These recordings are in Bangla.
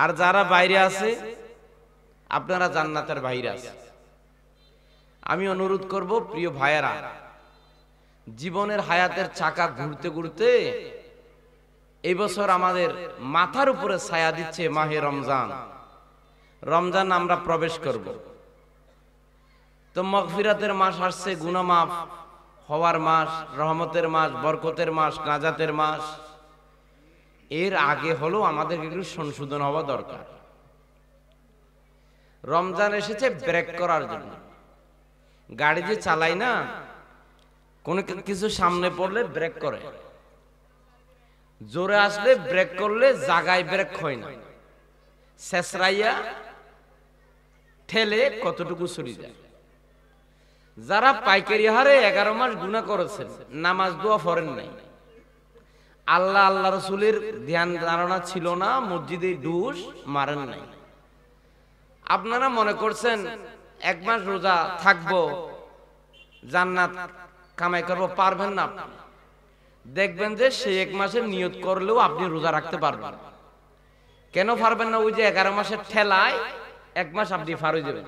আর যারা বাইরে আছে আপনারা জান্নাতের বাইরে আছে। আমি অনুরোধ করব প্রিয় ভাইয়েরা, জীবনের হায়াতের চাকা ঘুরতে ঘুরতে এই বছর আমাদের মাথার উপরে ছায়া দিচ্ছে মাহে রমজান। রমজান আমরা প্রবেশ করব, তো মাগফিরাতের মাস আসছে, গুনাহ মাফ হওয়ার মাস, রহমতের মাস, বরকতের মাস, নাজাতের মাস। এর আগে হলো আমাদের একটু সংশোধন হওয়া দরকার। রমজান এসেছে ব্রেক করার জন্য। গাড়ি যে চালাই না, কোন কিছু সামনে পড়লে ব্রেক করে, জোরে আসলে ব্রেক করলে জাগায় ব্রেক হয় না, শেষরাইয়া ঠেলে কতটুকু সরি যায়। যারা পাইকারি হারে 11 মাস গুনাহ করেছেন, নামাজ দোয়া পড়েন নাই, আল্লাহ আল্লাহ রসুলের ধ্যান ধারণা ছিল না, মসজিদে ডুস মারেন নাই, আপনারা মনে করছেন 1 মাস রোজা থাকবো, জান্নাত কামাই করবো, পারবেন না। দেখবেন যে সেই 1 মাসের নিয়ত করলেও আপনি রোজা রাখতে পারবেন। কেন পারবেন না? ওই যে 11 মাসের ঠেলায় 1 মাস আপনি পার হয়ে যাবেন।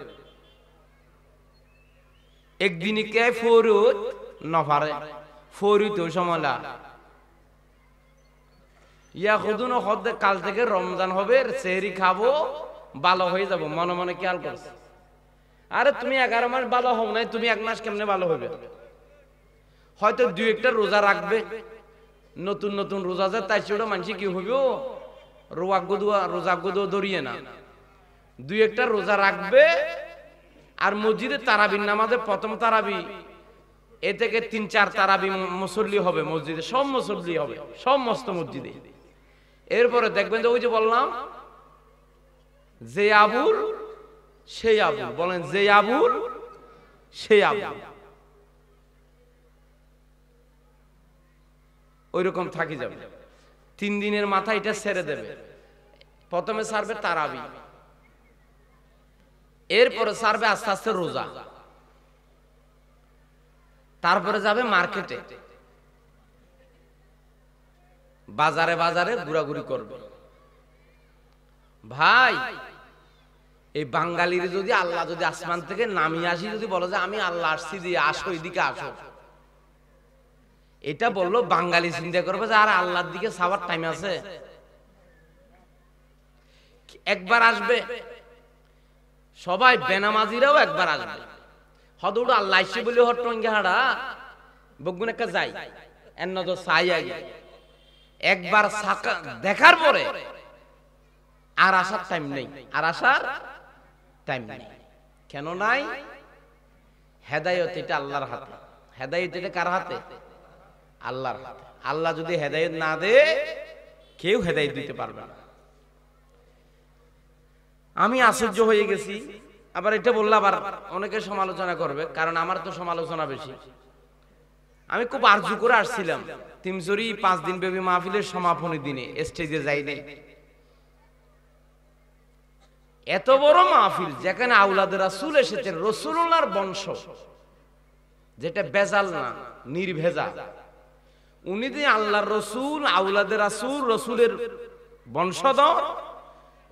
একদিনই কে ফরুত নফারে ফরিত সমলা ইয়া খুদুন হদ, কাল থেকে রমজান হবে, সেহরি খাবো, ভালো হয়ে যাব, মনে মনে খেয়াল করছে। আরে তুমি 11 মাস ভালো হও নাই, তুমি 1 মাস কেমনে ভালো হবে? হয়তো 2-1টা রোজা রাখবে, নতুন নতুন রোজা যে তাই ছোট মানুষ কি হইব, রোজা গুদুয়া ধরিয়ে না, 2-1টা রোজা রাখবে। আর মসজিদে তারাবির নামাজে প্রথম তারাবি, এ থেকে 3-4 তারাবি মুসল্লি হবে মসজিদে, সব মুসল্লি হবে সমস্ত মসজিদে। এরপরে দেখবেন যে ওই যে বললাম, যে আবুল সেই আবুল, বলেন যে আবুল সেই আবুল, ওই রকম থাকি যাবে। 3 দিনের মাথা এটা ছেড়ে দেবে। প্রথমে ছাড়বে তারাবি, এরপরে ছাড়বে আস্তে আস্তে রোজা, তারপরে যাবে মার্কেটে, বাজারে বাজারে ঘোরাঘুরি করবে। ভাই, এই বাঙালির যদি আল্লাহ যদি আসমান থেকে নামিয়ে আসি, যদি বলে যে আমি আল্লাহ আসছি, দিয়ে আসো, এদিকে আসো, এটা বললো বাঙালি চিন্তা করবে যে আর আল্লাহর দিকে যাওয়ার টাইম আছে? একবার আসবে সবাই, বেনামাজিরাও একবার আসবে, হদুড় আল্লাহ আসছে বলে হট্টঙ্গে হাড়া বগুন একটা যাই এর নজর চাই আগে, একবার দেখার পরে আর আসার টাইম নেই, আর আসার টাইম নেই। কেন নাই? হেদায়েত এটা আল্লাহর হাতে। হেদায়েত এটা কার হাতে? আল্লাহর হাতে। আল্লাহ যদি হেদায়েত না দে, কেউ হেদায়েত দিতে পারবে না। আমি আশ্চর্য হয়ে গেছি। আবার এটা বললে আবার অনেকে সমালোচনা করবে, কারণ আমার তো সমালোচনা বেশি। আমি খুব আরজু করে আসছিলাম তিমচুরি 5 দিন ব্যাপী মাহফিলের সমাপনী দিনে, স্টেজে যাই নাই। এত বড় মাহফিল যেখানে আওলাদে রাসূল এসেছেন, রাসূলুল্লাহর বংশ, যেটা বেজাল না, নির্ভেজাল। উনি যে আল্লাহর রসুল, আওলাদে রাসূল, রসুলের বংশধর,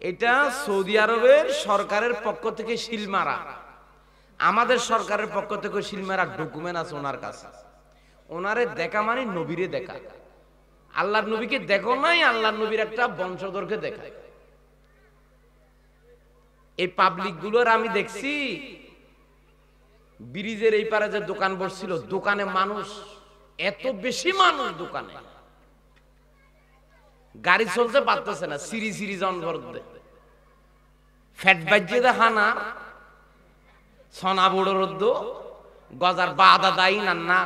এটা সৌদি আরবের সরকারের পক্ষ থেকে সিল মারা, আমাদের সরকারের পক্ষ থেকে সিল মারা ডকুমেন্ট আছে ওনার কাছে। ওনারে দেখা মানে নবীরে দেখা। আল্লাহর নবীকে দেখো নাই, আল্লাহর নবীর একটা বংশধরকে দেখায়। এই পাবলিক গুলোর আমি দেখছি, ব্রিজের এই পারে যে দোকান বসছিল, দোকানে মানুষ, এত বেশি মানুষ দোকানে, গাড়ি চলতে পারতেছে না, সিরি সিরি জনভর ফ্যাট বাজ্যে দেখানা সোনা বড় রোদ্দ গজার বাদা দাই না না।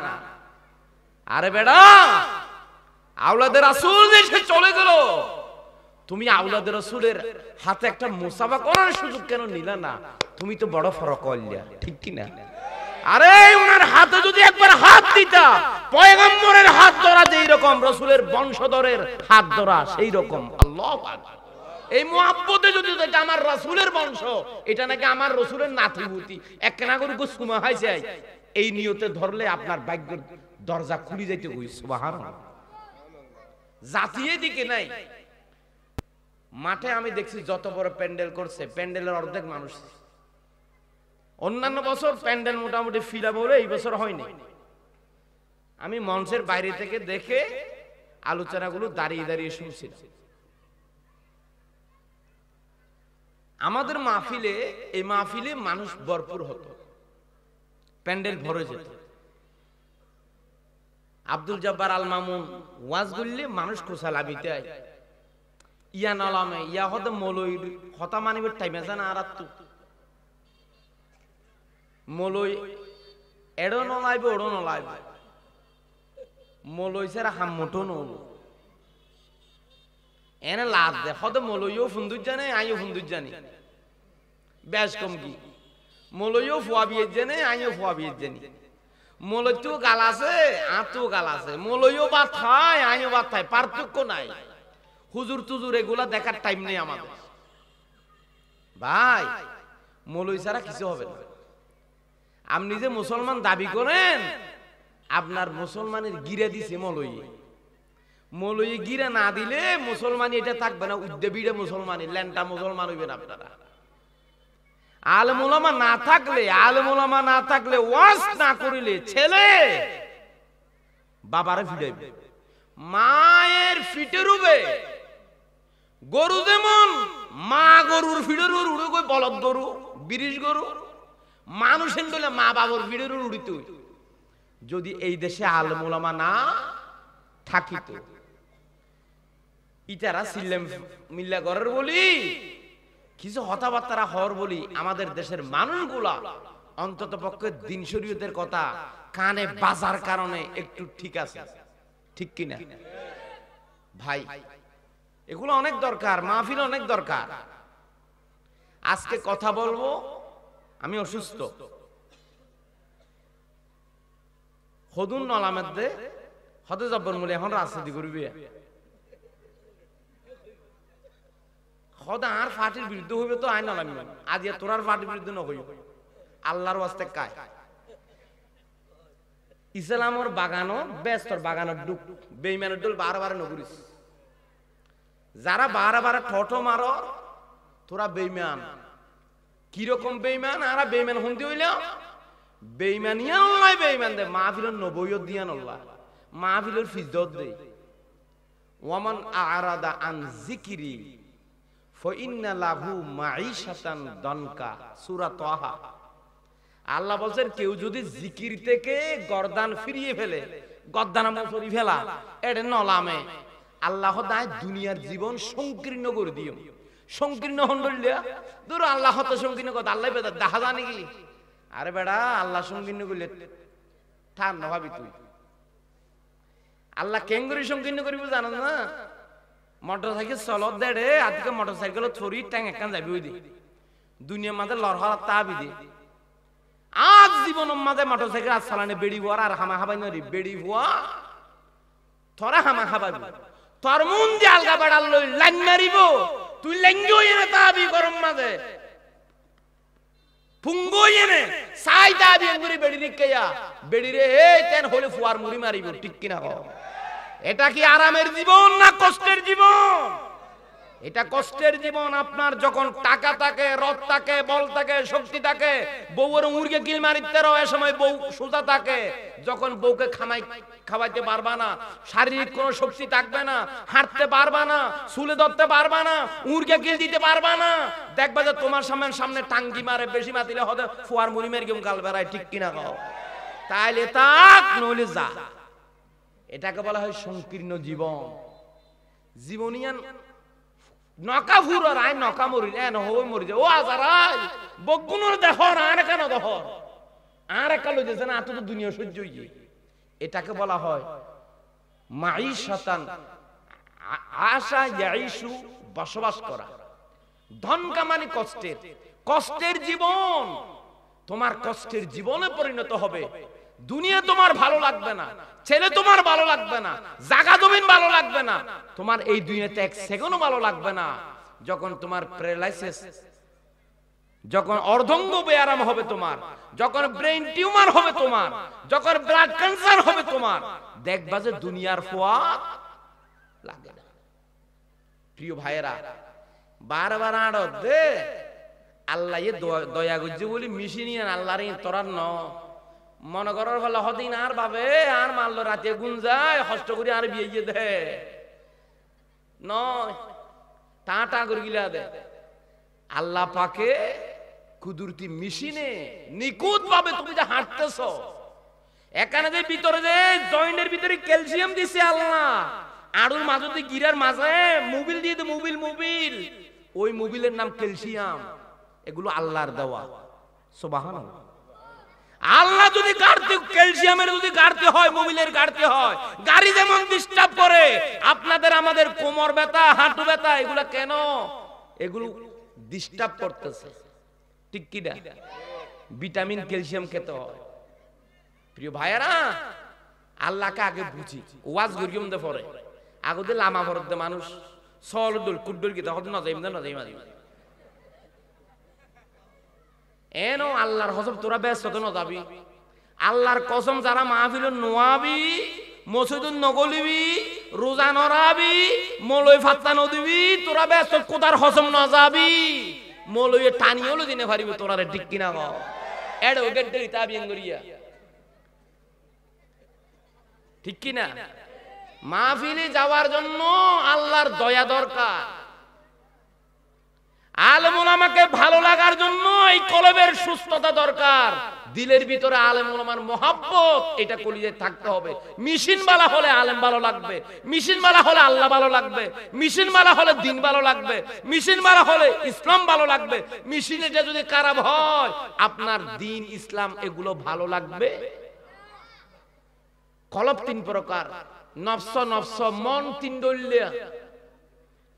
আরে বেড়া, আওলাদের রাসূল দেশে চলে গেল, তুমি আওলাদের রাসূলের হাতে একটা মুসাফা করার সুযোগ কেন নিলা না? তুমি তো বড় ফরক হইলা, ঠিক কি না? আরে ওনার হাতে যদি একবার হাত দিতা, পয়গম্বরের হাত ধরা যেই রকম, রাসূলের বংশধরের হাত ধরা সেই রকম। আল্লাহু আকবার। এই মুহাব্বতে যদি এটা আমার রাসূলের বংশ, এটা নাকি আমার রাসূলের নাতিপুতি, এক না করে গুসমা হাইছে, এই নিয়তে ধরলে আপনার ভাগ্যের দরজা খুলে যাইতে কই। সুবহানাল্লাহ। জাতিয়ে দিকে নাই, মাঠে আমি দেখছি যত বড় প্যান্ডেল করছে, প্যান্ডেলের অর্ধেক মানুষ। অন্যান্য বছর প্যান্ডেল মোটামুটি ফিলা বলে, এই বছর হয়নি। আমি মঞ্চের বাইরে থেকে দেখে আলোচনাগুলো দাঁড়িয়ে দাঁড়িয়ে শুনছিলাম। আমাদের মাহফিলে, এই মাহফিলে মানুষ ভরপুর হতো, প্যান্ডেল ভরে যেত। আব্দুল জব্বার আল মামুন ওয়াজ করলে মানুষ কোসালাবিতে আয়, ইয়া নলামে ইয়া হতে মলই হতা মানিবের টাইম আছে না। আর তো মলই এড়ো নলাইবে, ওড়ো নলাইবে, মলই ছাড়া হাম্মটো নল এনে লাভ দে হতে মলইও ফুন্দুর জানে, আইও ফুন্দুর জানি, বেশ কম কি মলইও ফুয়া বিয়ে জানে, আইও ফুয়া বিয়ে জানি। মলইতেও গাল আছে, আতেও গাল আছে, মলইও বা থায়, আইও বা থায়, পার্থক্য নাই। হুজুর তুজুর এগুলা দেখার টাইম নেই আমাদের ভাই। মলই ছাড়া কিছু হবে না। আপনি যে মুসলমান দাবি করেন, আপনার মুসলমানের গিরে দিছে মলই। মলই গিরে না দিলে মুসলমানি এটা থাকবে না, উদ্দেবিড়ে মুসলমানি, ল্যান্টা মুসলমান হইবেন আপনারা। আলেম ওলামা না থাকলে, আলেম ওলামা না থাকলে, ওয়াজ না করিলে ছেলে বাবারে ফিরাইবে, মায়ের ফিটে রুবে। গরু যেমন মা গরুর ফিডের উড়ে কই বলদ গরু, বিরিশ গরু, মানুষের বলে মা বাবার ফিডের উড়িত। যদি এই দেশে আলেম ওলামা না থাকিত, ইতারা সিল্লেম মিল্লা ঘরের বলি, কিছু হতাবার্তারা হওয়ার বলি, আমাদের দেশের মানুষগুলা অন্তত পক্ষে দিন শরীয়তের কথা কানে বাজার কারণে একটু ঠিক আছে, ঠিক কিনা ভাই? এগুলো অনেক দরকার, মাহফিল অনেক দরকার। আজকে কথা বলবো, আমি অসুস্থ। হদুন নলামেদে হদে জব্বর মূলে এখন রাজনীতি করবি, হদা আর পার্টির বিরুদ্ধে হইবে তো আইন নলামি, আজ তোরার পার্টির বিরুদ্ধে নহইব, আল্লাহর ওয়াস্তে কায়। ইসলামর বাগানো ব্যস্তর বাগানোর ডুক বেইমানের দল বারবার নগরিস। যারা বারবার ঠটো মারো তোরা বেইমান। কিরকম বেইমান? আরা বেইমান হুন্দি হইল বেইমানিয়া নয়, বেইমান দে মাহফিলের নবইয়ত দিয়া নল্লা, মাহফিলের ফিজত দে। ওয়ামান আরাদা আন যিকরি ফাইন্না লাহু মাঈশাতান দনকা, সূরা তাহা। আল্লাহ বলেন কেউ যদি জিকির থেকে গর্দান ফিরিয়ে ফেলে, গর্দান মসরি ফেলা, এটা নলামে আল্লাহ দায় দুনিয়ার জীবন সংকীর্ণ করে দিও। সংকীর্ণ হন্ডলিয়া ধরো আল্লাহ তো সংকীর্ণ কথা, আল্লাহ বেদা দেখা জানি কি? আরে বেড়া আল্লাহ সংকীর্ণ করলে ঠান নভাবি তুই। আল্লাহ কেঙ্গুরি সংকীর্ণ করিব জানো না? মোটর সাইকেল চলত দেড়ে আজকে মোটর সাইকেল থরি ট্যাং একখান যাবি ওই দি দুনিয়ার মাঝে লড়হরা তাবি দি। আজ জীবনের মাঝে মোটর সাইকেল আজ চালানে বেড়ি হওয়ার আর হামা হাবাই নরি, বেড়ি হওয়া থরা হামা হাবাবি, তোর মন দিয়ে আলগা বেড়াল লই লাইন মারিব, তুই লেঙ্গি এনে তাবি গরম মাঝে ফুঙ্গো এনে সাই তাবি এঙ্গুরি বেড়ি নিকাইয়া বেড়ি রে এই তেন হলে ফুয়ার মুড়ি মারিব, ঠিক কিনা কও? এটা কি আরামের জীবন না কষ্টের জীবন? এটা কষ্টের জীবন। আপনার যখন টাকা থাকে, রথ থাকে, বল থাকে, শক্তি থাকে, বউয়ের মুরগে কিল মারিতে রো, এ সময় বউ সোজা থাকে। যখন বউকে খাওয়াইতে পারবা না, শারীরিক কোনো শক্তি থাকবে না, হাঁটতে পারবা না, চুলে ধরতে পারবা না, মুরগে কিল দিতে পারবা না, দেখবা যে তোমার সামনে টাঙ্গি মারে, বেশি মাতিলে হতে ফুয়ার মুড়ি মেরে কেমন গাল বেড়ায়, ঠিক কিনা কও? তাইলে তাক নইলে যা। এটাকে বলা হয় সংকীর্ণ জীবন। জীবনিয়ান নকা ফুরার আই নকা মরি এন হই মরি যে ও আজারাই বগুনোর দেখর আর কেন দেখর আর একালো যেছে না, এত তো দুনিয়া সহ্য হইছে। এটাকে বলা হয় মাঈশাতান, আশা ইয়াইশু, বসবাস করা। ধন কামানি কষ্টের, কষ্টের জীবন তোমার কষ্টের জীবনে পরিণত হবে। দুনিয়া তোমার ভালো লাগবে না, ছেলে তোমার ভালো লাগবে না, জায়গা জমিন ভালো লাগবে না, তোমার এই দুনিয়াতে এক সেকেন্ডও ভালো লাগবে না। যখন তোমার প্যারালাইসিস, যখন অর্ধঙ্গ বেআরাম হবে তোমার, যখন ব্রেইন টিউমার হবে তোমার, যখন ব্লাড ক্যান্সার হবে তোমার, দেখবা যে দুনিয়ার ফোয়া লাগে না। প্রিয় ভাইয়েরা, বারবার আড় দে আল্লাহ দয়া করছে বলি মিশিনিয়ান আল্লাহর তোরার ন মনে করার ফলে হদিন আর ভাবে আর মারলো রাতে গুন যায় কষ্ট করে আর বিয়ে দে নয় টা করে গিলা দে আল্লাহ পাকে কুদরতি মেশিনে নিখুঁত ভাবে তুমি যে হাঁটতেছ এখানে যে ভিতরে যে জয়েন্টের ভিতরে ক্যালসিয়াম দিছে আল্লাহ আড়ুর মাঝে গিরার মাঝে মোবিল দিয়ে দে মোবিল ওই মোবিলের নাম ক্যালসিয়াম এগুলো আল্লাহর দেওয়া সুবহানাল্লাহ আল্লাহ যদি গাড়তে ক্যালসিয়ামের যদি গাড়তে হয় মোবিলের গাড়তে হয় গাড়ি যেমন ডিস্টার্ব করে আপনাদের আমাদের কোমর ব্যথা হাঁটু ব্যথা এগুলো কেন এগুলো ডিস্টার্ব করতেছে ঠিক কি না ভিটামিন ক্যালসিয়াম খেতে হয় প্রিয় ভাইরা আল্লাহকে আগে বুঝি ওয়াজ গরিয়ম দে পরে আগতে লামা ভরত মানুষ সলদুল কুদ্দুল কি তখন না যাইম এনো আল্লাহর হজব তোরা ব্যস্ত তো না যাবি আল্লাহর কসম যারা মাহফিল নোয়াবি মসজিদুন নগলিবি রোজা নরাবি মলই ফাত্তা নদিবি তোরা ব্যস্ত কোদার হজম না যাবি মলই টানিও লো দিনে পারিবি তোরারে ঠিক কিনা গ এডো গেড্ডে তাবিয়ান গরিয়া ঠিক কিনা মাহফিলে যাওয়ার জন্য আল্লাহর দয়া দরকার আলেম ওলামাকে ভালো লাগার জন্য এই কলবের সুস্থতা দরকার দিলের ভিতরে আলেম ওলামার মহব্বত এটা কলিজায় থাকতে হবে মিশিন বালা হলে আলেম ভালো লাগবে মিশিন বালা হলে আল্লাহ ভালো লাগবে মিশিন বালা হলে দিন ভালো লাগবে মিশিন বালা হলে ইসলাম ভালো লাগবে মিশিনে যদি খারাপ হয় আপনার দিন ইসলাম এগুলো ভালো লাগবে কলব তিন প্রকার নফস মন তিন দলিয়া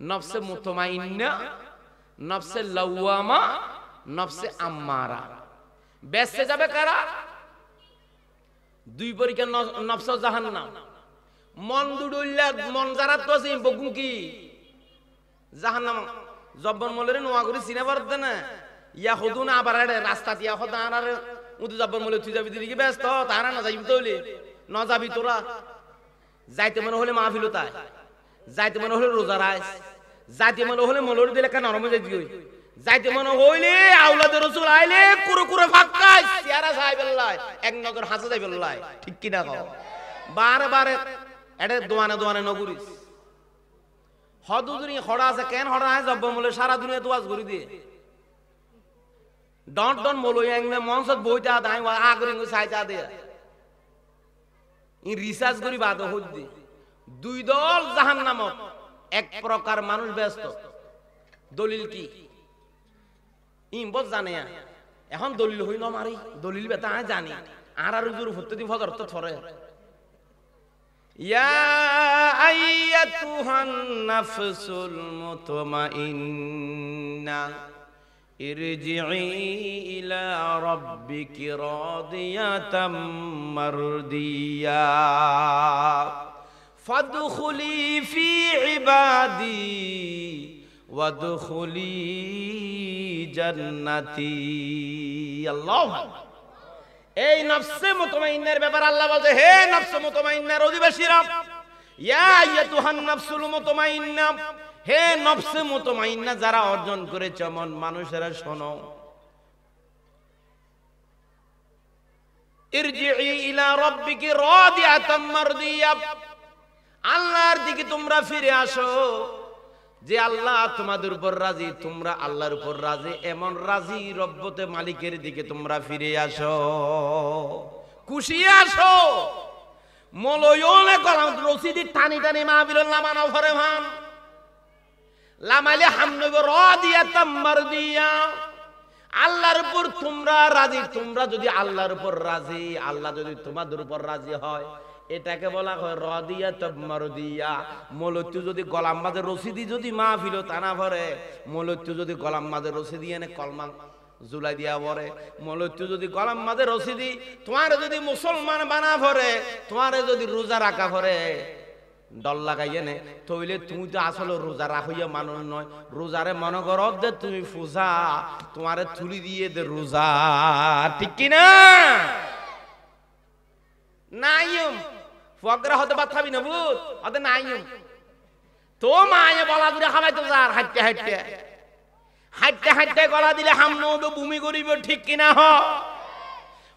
নফসে মুতমাইন্না নফসে লাওয়ামা নফসে আম্মারা বেঁচে যাবে কারা দুই পরীক্ষা নফস জাহান্নাম মন দুডুল্লা মন যারা তো আছে বগুম কি জাহান্নাম জব্বন মলের নোয়া করে চিনে পারতে না ইয়া হদুন আবার রাস্তা দিয়া হদা আর উদু জব্বন মলে তুই যাবি দিকে ব্যস্ত তারা না যাইবি তোলে না যাবি তোরা যাইতে মনে হলে মাহফিল তাই যাইতে মনে হলে রোজা রাইস যাইতে মনে হলে মলর দিলে কেন নরম যাই যাইতে মনে হইলে আওলাদ রাসূল আইলে কুরকুরে ফাক্কাই চেহারা যাই বেল্লাই এক নগর হাসা যাই বেল্লাই ঠিক কি না কও বারবার এডে দোয়ানে নগরিস হদুদুরি হড়া আছে কেন হড়া আছে জব্ব মলে সারা দুনিয়া দোয়াজ করি দিয়ে ডন মলই এংনে মনসত বইতা দাই আগরিং সাইতা দে ই রিসার্চ করি বাদ হদ্দি দুই দল জাহান্নামত এক প্রকার মানুষ ব্যস্ত দলিল কি ইমবত জানে এখন দলিল হই না মারি দলিল বেতা জানি আর রুজুর হতে ফজর তো থরে ইয়া আইয়াতুহান নাফসুল মুতমাইন্না ইরজিই ইলা রাব্বিকি রাদিয়াতাম মারদিয়া ফাদখুলি ফি ইবাদি ওয়াদখুলি জান্নাতি আল্লাহু আকবার এই নফসে মুতমাইন্নার ব্যাপার আল্লাহ বলছে হে নফসে মুতমাইন্নার অধিবাসীরা ইয়া আইয়াতুহান নাফসুল মুতমাইন্না হে নফসে মুতমাইন্না যারা অর্জন করেছে মন মানুষেরা শোনো ইরজিই ইলা রাব্বিকি রাদিয়াতাম মারদিয়া আল্লাহর দিকে তোমরা ফিরে আসো যে আল্লাহ তোমাদের উপর রাজি তোমরা আল্লাহর উপর রাজি এমন রাজি রব্বতে মালিকের দিকে তোমরা ফিরে আসো খুশি আসো মলয়লে কলাম রশিদি টানি মাহবিল লামানা ভরে ভান লামাইলে হামনব রাদিয়াতাম মারদিয়া আল্লাহর উপর তোমরা রাজি তোমরা যদি আল্লাহর উপর রাজি আল্লাহ যদি তোমাদের উপর রাজি হয় এটাকে বলা হয় রাদিয়াতাম মারদিয়া মলত্য যদি গলাম মাঝে রশিদি যদি মাহফিল টানা ভরে মলত্য যদি গলাম মাঝে রশিদি এনে কলমা জুলাই দিয়া ভরে মলত্য যদি গলাম মাঝে রশিদি তোমার যদি মুসলমান বানা ভরে তোমার যদি রোজা রাখা ভরে ডল লাগাইয়ে নে তইলে তুমি তো আসলে রোজা রাখইয়া মানুষ নয় রোজারে মনে করো দে তুমি ফুজা তোমারে তুলি দিয়ে দে রোজা ঠিক কি না নাইম ফকরা হতে বাদ খাবি না বুঝ হতে নাইম তো মায়ে বলা দূরে খাবাই তো যার হাঁটতে হাইতে গলা দিলে হামনো ভূমি করিব ঠিক কিনা হ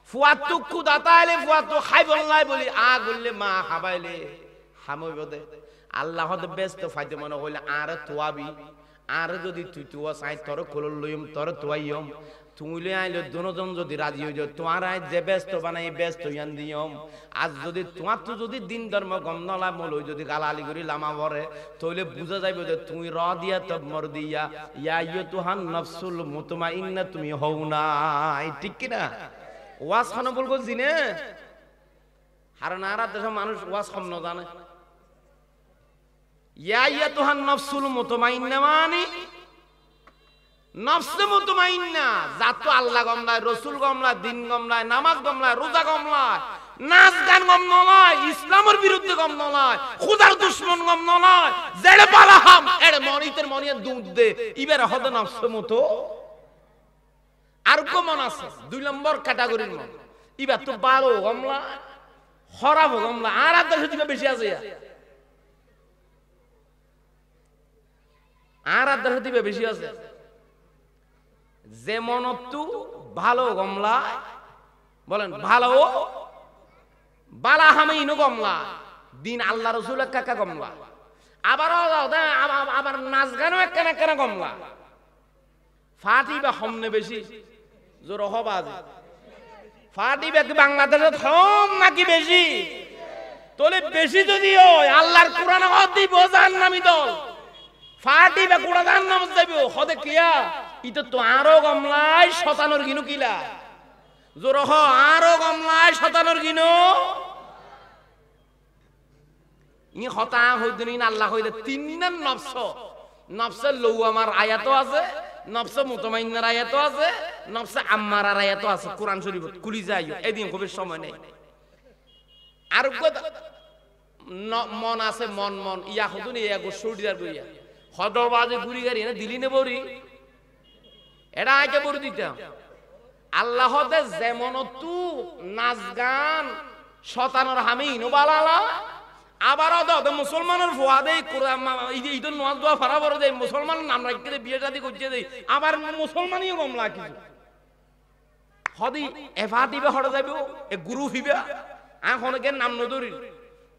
ফুয়াতু খুদাতা আইলে ফুয়াতু খাইবল নাই বলি আ গললে মা খাবাইলে হামইব দে আল্লাহ হতে ব্যস্ত ফাইতে মনে হইলে আরে তোয়াবি আর যদি তুই তুয়া চাই তোর খোল লইম তোর তোয়াইম তুইলে আইলে দুজন যদি রাজি হই যাও তোমার আই যে ব্যস্ত বানাই ব্যস্ত ইয়ান দিয়ম আজ যদি তোমার তো যদি দিন ধর্ম গম নলা মলই যদি গালালি করি লামা ভরে তইলে বুঝা যাইব যে তুই র দিয়া তব মর দিয়া ইয়া আইয়ুতুহান নাফসুল মুতমাইন্না তুমি হও না ঠিক কি না ওয়াজ খানো বলগো জিনে হারান আর দেশ মানুষ ওয়াজ কম না জানে ইয়া আইয়ুতুহান নাফসুল মুতমাইন্না মানে নফসে মুতমাইন্না জাতো আল্লাহ গমলায় রাসূল গমলায় দিন গমলায় নামাজ গমলায় রোজা গমলায় নাচ গান গম নয় ইসলামের বিরুদ্ধে গম নয় খোদার দুশমন গম নয় জেড়ে পালাহাম এড়ে মনিতের মনিয়ে দুধ দে ইবের হদ নফসে মতো আর কো মন আছে দুই নম্বর ক্যাটাগরির মন ইবা তো ভালো গমলা খারাপ গমলা আর দেশে দিবে বেশি আছে আর দেশে দিবে বেশি আছে যেমন তু ভালো গমলা বলেন ভালো বালা হামি ইনু গমলা দিন আল্লাহ রাসূলের কাকা গমলা আবার নাচ গানও একখানা একখানা গমলা ফাটি বা হমনে বেশি জোর হবাজ ফাটি বা বাংলাদেশে কম নাকি বেশি তোলে বেশি যদি হয় আল্লাহর কোরআন দিব জাহান্নামী দল ফাটি বা কোড়া জাহান্নাম যাইবো হদে কিয়া ইতো তো আরো গমলাই শতানোর গিনু কিলা জোর হ আরো গমলাই শতানোর গিনু ই হতা হইদিন আল্লাহ হইলে তিনজন নফস নফসে লওয়ামার আয়াতও আছে নফসে মুতমাইন্নার আয়াতও আছে নফসে আম্মারার আয়াতও আছে কোরআন শরীফত কুলি যাইও এদিন খুব সময় নেই আর মন আছে মন মন ইয়া হতুন ইয়া গো সৌদিদার কইয়া হদবাজে গুড়ি গাড়ি না দিলি নে বড়ি এটা আগে বড়ি দিতাম আল্লাহ দে যেমন তু নাচ গান শতানোর হামি নোবালালা আবার দে মুসলমানের ফুয়া দেই ঈদ নাচ দোয়া ফারা বড় দেয় মুসলমান নাম রাখতে দে বিয়ে শাদী করছে দেই আবার মুসলমানই গমলা কিছু হদি এফা দিবে হড় যাইব এ গুরু হইবে এখন কেন নাম নদরি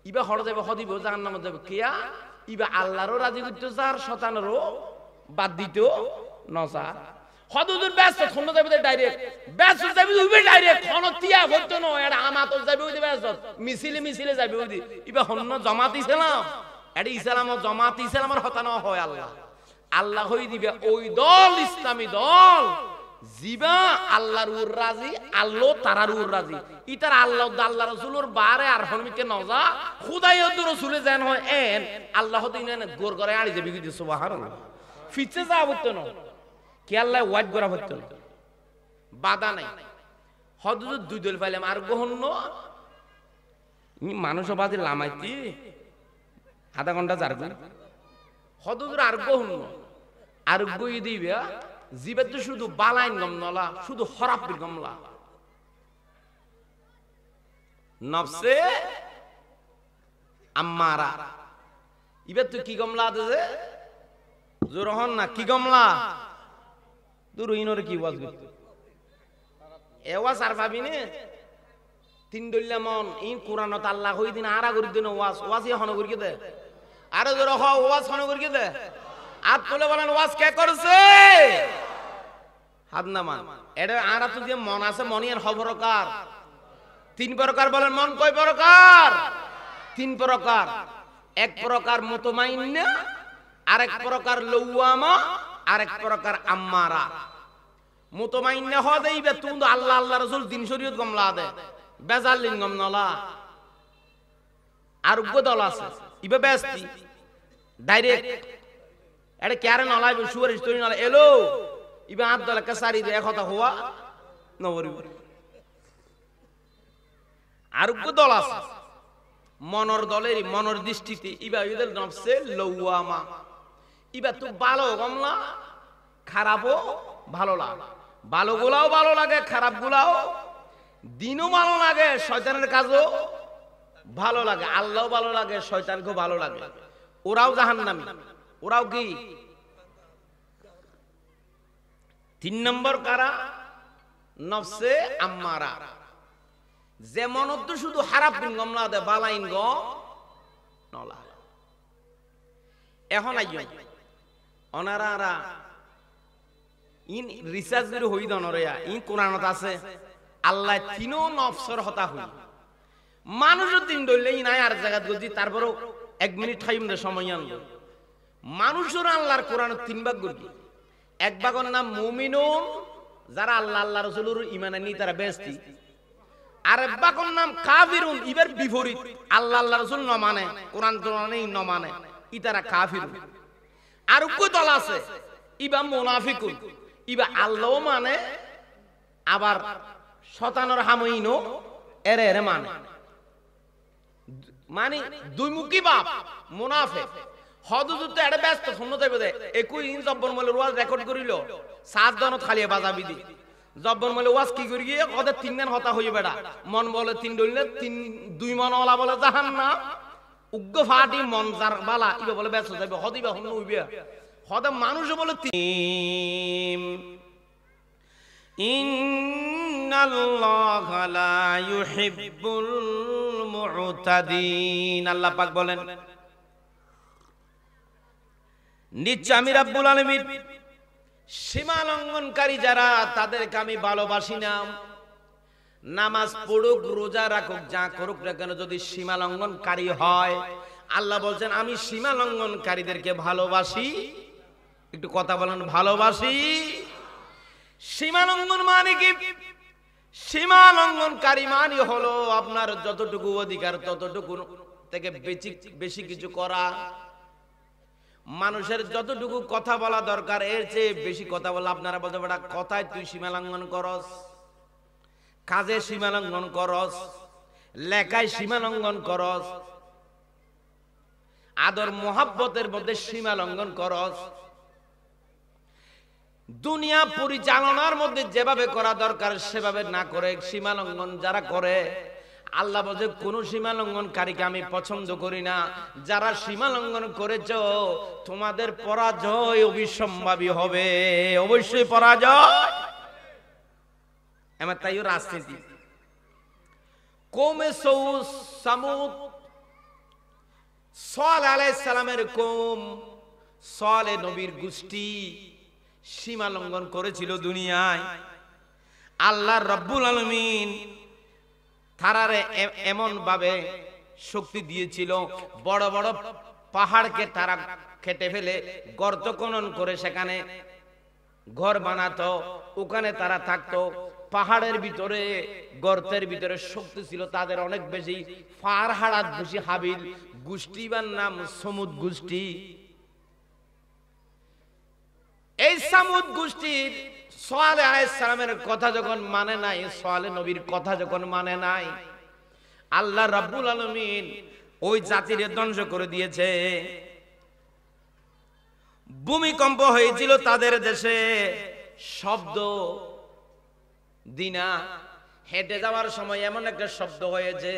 ইবা হড় যাইব হদিব জাহান্নাম যাবে কিয়া ইবা আল্লাহরও রাজি করতে চার শতানেরও বাদ দিতেও নজা হদুদুর ব্যস্ত খন্ড যাবে ডাইরেক্ট ব্যস্ত যাবে উইবে ডাইরেক্ট খন তিয়া হইতো না এটা আমাত যাবে ওই ব্যস্ত মিছিলে মিছিলে যাবে ওই ইবা হন্ন জমাত ইসলাম এটা ইসলাম জমাত ইসলামের হতানো হয় আল্লাহ আল্লাহ হই দিবে ওই দল ইসলামী দল জিবা আল্লাহর উর রাজি আল্লাহ তারার উর রাজি ইতার আল্লাহ আল্লাহ রাসূলের বারে আর হনমিকে নজা খুদাইয়ত রাসূলে জান হয় এন আল্লাহ দিন গোর করে আড়ি যাবে কি সুবহানাল্লাহ ফিচে যা হইতো না কি আল্লাহ ওয়াজ করা হইতো না বাধা নাই হদুদ দুই দল পাইলাম আর গহন্ন মানুষবাদী লামাইতি আধা ঘন্টা যারগুন হদুদুর আর গহন্ন আর গই দিবে জিবে তো শুধু বালাইন গমনলা শুধু খরাপের গমলা নফসে আম্মারা ইবে তো কি গমলা আছে জোরহন না কি গমলা দূর ইনরে কি ওয়াজ করতে এওয়াজ আর ভাবি নে তিন দল্লা মন ইন কুরআনত আল্লাহ কই দিন আরা করি দিন ওয়াজ ওয়াজই হন করি দে আর জোর হ ওয়াজ হন করি দে হাত তুলে বলেন ওয়াজ কে করছে হাত নামান এটা আরা তো যে মন আছে মনিয়ার খবরকার তিন প্রকার বলেন মন কয় প্রকার তিন প্রকার এক প্রকার মুতমাইন্না আরেক প্রকার লওয়ামা আরেক প্রকার আম্মারা মুতমাইন্না হ দেইবে তুমি আল্লাহ আল্লাহ রাসূল দিন শরীয়ত গমলা দে বেজাল লিন গমনলা আর দল আছে ইবে বেস্তি ডাইরেক্ট এটা কেন নলাইব সুয়ার স্টোরি নলা এলো ইবে আব্দুল কাসারি দে কথা হওয়া নবরি আর দল আছে মনর দলের মনর দৃষ্টিতে ইবা ইদল নফসে লওয়ামা ইবা তো ভালো গমলা খারাপও ভালো লাগে ভালো গুলাও ভালো লাগে খারাপ গুলাও দিনও ভালো লাগে শয়তানের কাজও ভালো লাগে আল্লাহও ভালো লাগে শয়তানকেও ভালো লাগে ওরাও জাহান্নামী ওরাও কি 3 নম্বর কারা? নফসে আম্মারা, যেমন তো শুধু খারাপ ইনগম না দে বালা ইনগম নলা। এখন আইয় অনারা ইন রিসার্চ করে হই দনরে ইন কোরআনত আছে আল্লাহ তিনও নফসর হতা হই মানুষের তিন দইলে নাই আর জায়গা গজি তারপরও 1 মিনিট টাইম দে সময় আনবো। মানুষের আল্লাহর কোরআন 3 ভাগ করি। এক ভাগের নাম মুমিনুন, যারা আল্লাহ আল্লাহ রাসূলের ঈমান আনি তারা বেহেশতি। আর এক ভাগের নাম কাফিরুন, ইবার বিপরীত, আল্লাহ আল্লাহ রাসূল ন মানে, কোরআন তোরানি ন মানে, ইতারা কাফিরুন। আর কই দল আছে ইবা মুনাফিকুন, ইবা আল্লাহ মানে আবার শয়তানের হামইনো এরে এরে মানে, মানে দুই মুখী বাপ মুনাফিক। হদুতে এটা ব্যস্ত শুনতে দেবে দে 21 জব্বর মলে ওয়াজ রেকর্ড করিল 7 দনত খালি বাজাবি দি জব্বর মলে ওয়াজ কি করি গিয়ে ওদের 3 দিন হতা হই বেড়া মন বলে 3 দইলে 2 মন ওলা বলে জাহান্নাম উগ্র ফাটি মন জার বালা ইবে বলে ব্যস্ত যাবে হদিবা হন হইবে হদা মানুষ বলে তিম। ইন্নাল্লাহা লা ইউহিব্বুল মুতাদিন, আল্লাহ পাক বলেন নিশ্চয় আমি রাব্বুল আলামিন সীমা লঙ্ঘনকারী যারা তাদেরকে আমি ভালোবাসি না। নামাজ পড়ুক, রোজা রাখুক, যা করুক না কেন, যদি সীমা লঙ্ঘনকারী হয় আল্লাহ বলছেন আমি সীমা লঙ্ঘনকারীদেরকে ভালোবাসি। একটু কথা বলেন ভালোবাসি। সীমা লঙ্ঘন মানে কি? সীমা লঙ্ঘনকারী মানে হলো আপনার যতটুকু অধিকার ততটুকু থেকে বেশি কিছু করা। মানুষের যতটুকু কথা বলা দরকার এর চেয়ে বেশি কথা বলা। আপনারা বলতে পারেন কথায় তুই সীমা লঙ্ঘন করস, কাজে সীমা লঙ্ঘন করস, লেখায় সীমা লঙ্ঘন করস, আদর মোহাব্বতের মধ্যে সীমা লঙ্ঘন করস। দুনিয়া পরিচালনার মধ্যে যেভাবে করা দরকার সেভাবে না করে সীমা লঙ্ঘন যারা করে আল্লাহ বলে কোন সীমা লঙ্ঘনকারীকে আমি পছন্দ করি না। যারা সীমা লঙ্ঘন করেছো তোমাদের পরাজয় অবিসম্ভাবী হবে, অবশ্যই পরাজয়। আমার তাইও রাজনীতি কওমে সামুদ সালেহ আলাইহিস সালামের কওম, সালেহ নবীর গোষ্ঠী সীমা লঙ্ঘন করেছিল দুনিয়ায়। আল্লাহ রাব্বুল আলামিন তারারে এমন ভাবে শক্তি দিয়েছিল, বড় বড় পাহাড়কে তারা কেটে ফেলে গর্ত খনন করে সেখানে ঘর বানাতো, ওখানে তারা থাকতো। পাহাড়ের ভিতরে গর্তের ভিতরে শক্তি ছিল তাদের অনেক বেশি, ফারহারাত বেশি। হাবিল গোষ্ঠীর নাম সমুদ গোষ্ঠী। এই সামুদ গোষ্ঠীর সালেহ আলাইহিস সালামের কথা যখন মানে নাই, সালেহ নবীর কথা যখন মানে নাই, আল্লাহ রাব্বুল আলামিন ওই জাতিরে ধ্বংস করে দিয়েছে। ভূমিকম্প হয়েছিল তাদের দেশে, শব্দ দিনা হেঁটে যাওয়ার সময় এমন একটা শব্দ হয়েছে,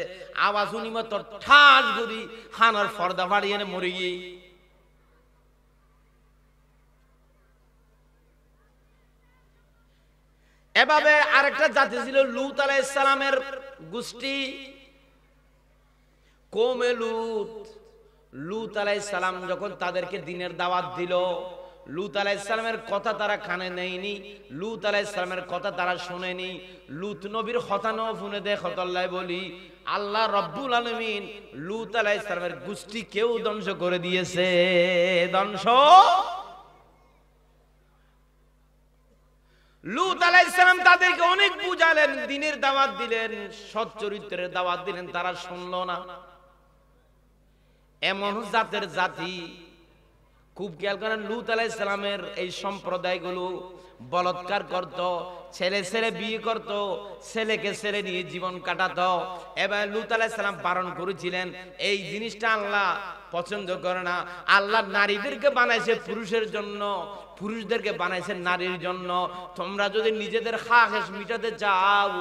আওয়াজ উনিমত ঠাস গুড়ি হানার পর্দা ফাড়িয়ে মরে গিয়ে। এভাবে আরেকটা জাতি ছিল লূত আলাইহিস সালামের গোষ্ঠী, কওমে লূত। লূত আলাইহিস সালাম যখন তাদেরকে দ্বীনের দাওয়াত দিল, লূত আলাইহিস সালামের কথা তারা কানে নেয়নি, লূত আলাইহিস সালামের কথা তারা শুনেনি। লূত নবীর খতানো শুনে দে খতল্লাই বলি আল্লাহ রাব্বুল আলামিন লূত আলাইহিস সালামের গোষ্ঠী কেউ ধ্বংস করে দিয়েছে। ধ্বংস। লূত আলাইহিস সালাম তাদেরকে অনেক বুঝালেন, দ্বীনের দাওয়াত দিলেন, সৎ চরিত্রের দাওয়াত দিলেন, তারা শুনলো না। এমন জাতের জাতি, খুব খেয়াল করেন, লূত আলাইহিস সালামের এই সম্প্রদায়গুলো বলৎকার করত, ছেলে ছেলে বিয়ে করত, ছেলেকে ছেলে নিয়ে জীবন কাটাতো। এবার লূত আলাইহিস সালাম বারণ করেছিলেন, এই জিনিসটা আল্লাহ পছন্দ করে না। আল্লাহ নারীদেরকে বানাইছে পুরুষের জন্য, পুরুষদেরকে বানাইছেন নারীর জন্য। তোমরা যদি নিজেদের খাহেশ মিটাতে চাও,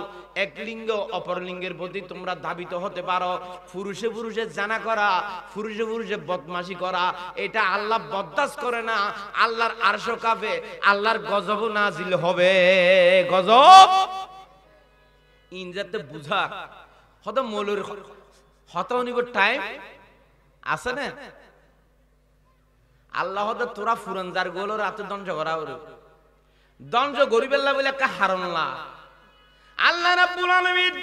এক লিঙ্গ অপর লিঙ্গের প্রতি তোমরা ধাবিত হতে পারো, পুরুষে পুরুষে জানা করা, পুরুষে পুরুষে বদমাশি করা, এটা আল্লাহ বরদাস্ত করে না। আল্লাহর আরশ কাঁপে, আল্লাহর গজব নাজিল হবে। গজব ইনজাতে বুঝা হত মৌলুর হত নিব টাইম আছে না। আল্লাহ হতে তোরা ফুরনজার গোল রাতে দঞ্জ করা দঞ্জ গরিবেল্লা বলে একটা হারনলা। আল্লাহ রাব্বুল আলামিন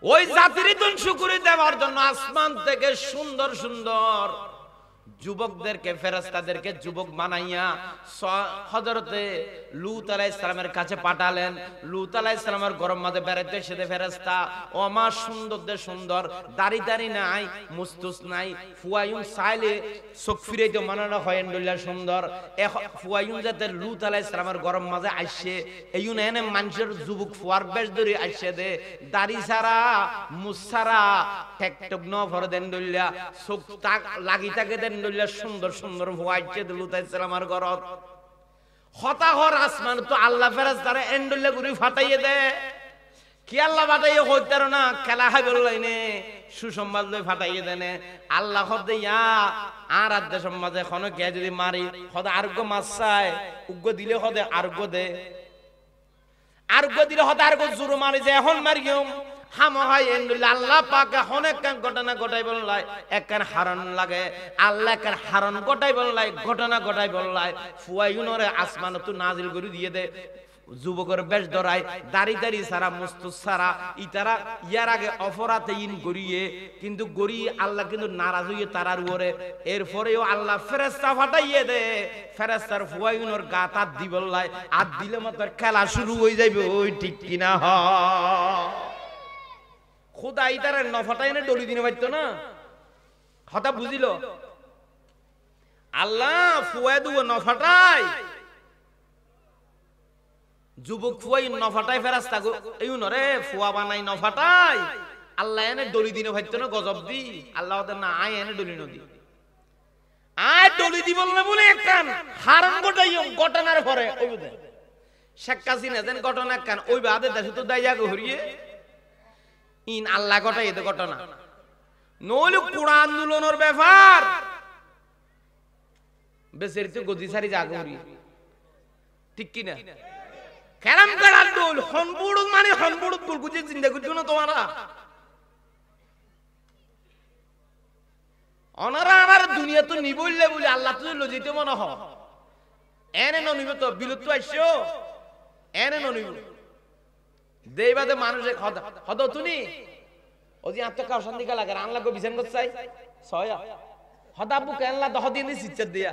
ওই জাতিরই ধ্বংস করে দেওয়ার জন্য আসমান থেকে সুন্দর সুন্দর যুবকদেরকে, ফেরেশতাদেরকে যুবক বানাইয়া হযরতে লূত আলাইহিস সালামের কাছে পাঠালেন। লূত আলাইহিস সালামের গরম মাঝে বেড়াইতে সেদে ফেরেশতা ওমা সুন্দর দে সুন্দর, দাড়ি দাড়ি নাই, মুস্তুস নাই, ফুয়ায়ুন সাইলে চোখ ফিরাইতে মানানো হয় এন্ডুল্লাহ সুন্দর। ফুয়ায়ুন যাতে লূত আলাইহিস সালামের গরম মাঝে আইছে, এইউন এনে মানুষের যুবক ফুয়ার বেশ ধরে আইছে দে, দাড়ি ছাড়া মুসারা ঠেকটক ন ভরে দেন দইল্লা, চোখ তাক লাগি থাকে দেন সুন্দর সুন্দর ভুয়াইছে লূত আলাইহিস সালামের ঘরত। হতাহর আসমান তো আল্লাহ ফেরেশতারে এন্ডুল্লা গুরি ফাটাইয়ে দে। কি আল্লাহ ফাটাইয়ে হইতার না, খেলা হাই বললাইনে সুসংবাদ লই ফাটাইয়ে দেনে। আল্লাহ হদে ইয়া আর আদ্য সমাজে কোনো কে যদি মারি হদে আরগ্য মাছায় উগ্গ দিলে হদে আরগ্য দে, আরগ্য দিলে হদে আরগ্য জুরু মারি যে এখন মারিয়ম হাম হয় এন্ডুল্লা। আল্লাহ পাক অনেক ঘটনা ঘটাই বললাই, একখান হারন লাগে আল্লাহ একখান হারন ঘটাই বললাই, ঘটনা ঘটাই বললাই। ফুয়াইউনরে আসমান তো নাজিল করে দিয়ে দে, যুবকের বেশ ধরাই, দাড়ি দাড়ি সারা মুস্তুস সারা ইতারা ইয়ার আগে অপরাধে ইন গড়িয়ে কিন্তু গড়িয়ে আল্লাহ কিন্তু নারাজ হইয়ে তারার উপরে। এরপরেও আল্লাহ ফেরেশতা ফাটাইয়ে দে, ফেরেশতার ফুয়াইউনর গা তাত দি বললাই, আর দিলে মাত্র খেলা শুরু হয়ে যাইবে। ওই ঠিক কিনা হ খুদা ইতারে নফাটাই না ডলি দিনে পারতো না। হতা বুঝিল আল্লাহ ফুয়া দুব নফাটাই, যুবক ফুয়াই নফাটাই ফেরেশতা এই নরে ফুয়া বানাই নফাটাই। আল্লাহ এনে ডলি দিনে পারতো না গজব দি। আল্লাহ ওদের না আয় এনে ডলি নদী আয় ডলি দি বললে বলে একটা হারাম গোটাই ঘটনার পরে ওই বুঝে শেখ হাসিনা যেন ঘটনা কান ওই বাদে দেশে তো দাইয়া ঘুরিয়ে ইন আল্লাহ ঘটাই এতে ঘটনা নইলে পুরা আন্দোলনের ব্যাপার বেসের তো গদি সারি জাগরি ঠিক কি না। কেরাম কারার দোল হনপুড় মানে হনপুড় দোল গুজে চিন্তা করছো না তোমারা। অনারা আমার দুনিয়া তো নিবইলে বলে আল্লাহ তো লজিতে মনে হয় এনে ননিব তো বিলুপ্ত আইসো এনে ননিব দেইবাদে মানুষে হদ তুমি ওজি আত্মকা অশান্তি কা লাগে আনলা কো বিচার করতে চাই ছয়া হদাবু কেনলা দহ দিন সিচ্চার দিয়া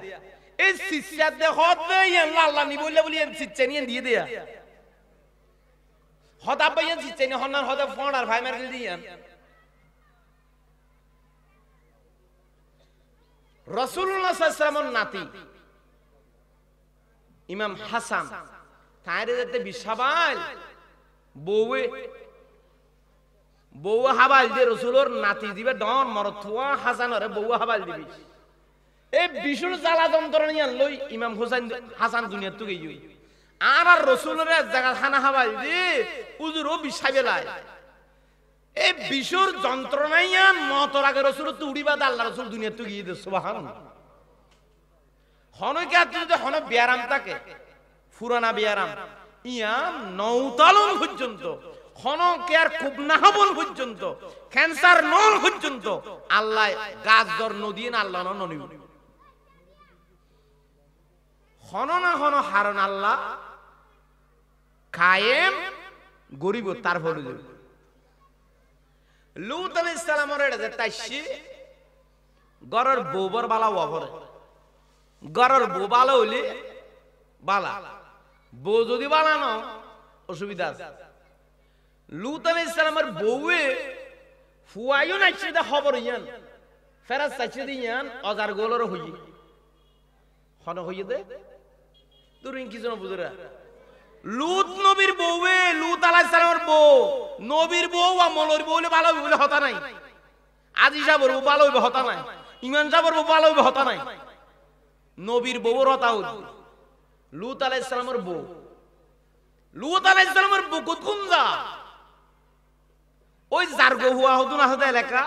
এই সিচ্চার দে হদে আল্লাহ আল্লাহ নি বললে বলি সিচ্চা নিয়ে দিয়ে দেয়া হদাব বাইন সিচ্চা নি হনার হদে ফোন আর ভাই মার গিল দিয়ান। রাসূলুল্লাহ সাল্লাল্লাহু আলাইহি ওয়াসাল্লামের নাতি ইমাম হাসান তাইরে যেতে বিশাবাল বউয়ে বউ হাবাল দিয়ে রসুলোর নাতি দিবে ডন মরথুয়া হাসানরে বউ হাবাল দিবি এই বিশুর জ্বালা যন্ত্রণা নিয়ে লই ইমাম হোসেন হাসান দুনিয়া তো গেই আর আর রসুলের জায়গা খানা হাবাল দি উজুরও বিশাবেলায় এই বিশুর যন্ত্রণাই মতর আগে রসুল তো উড়িবাদ আল্লাহ রসুল দুনিয়া তো গিয়ে দে সুবহানাল্লাহ। হনকে আর যদি হন বিয়ারাম থাকে ফুরানা বিয়ারাম ইয়াম নৌতালন পর্যন্ত হনকের খুব নাহাবল পর্যন্ত ক্যান্সার নল পর্যন্ত আল্লাহ গাছ দর নদী না আল্লাহ ননিব হন না হন হারন আল্লাহ কায়েম গরিব তার ফলে দেবে। লূত আলাইহিস সালামের এটা তাইছি গরর বউবর বালা ওভরে গরর বউ বালা হইলে বালা বউ যদি বালা না অসুবিধা আছে। লূত আলাইহিস সালামের বউয়ে ফুয়াইও নাইছে দে খবর ইয়ান ফেরাজ চাইছে দিয়ান অজার গোলর হই হন হইয়ে দে তুরিন কি জন বুঝরা লূত নবীর বউয়ে লূত আলাইহিস সালামের বউ নবীর বউ আর মলর বউলে ভালো বলে হতা নাই, আজি সাহেবের বউ ভালো হইবে হতা নাই, ইমান সাহেবের বউ ভালো হইবে হতা নাই। নবীর বউর কথা উঠবে লুত আলাইহিস সালামের বউ লুত আলাইহিস সালামের বুকুত গুঞ্জা ওই জারগো হুয়া হদুন আহদা এলাকা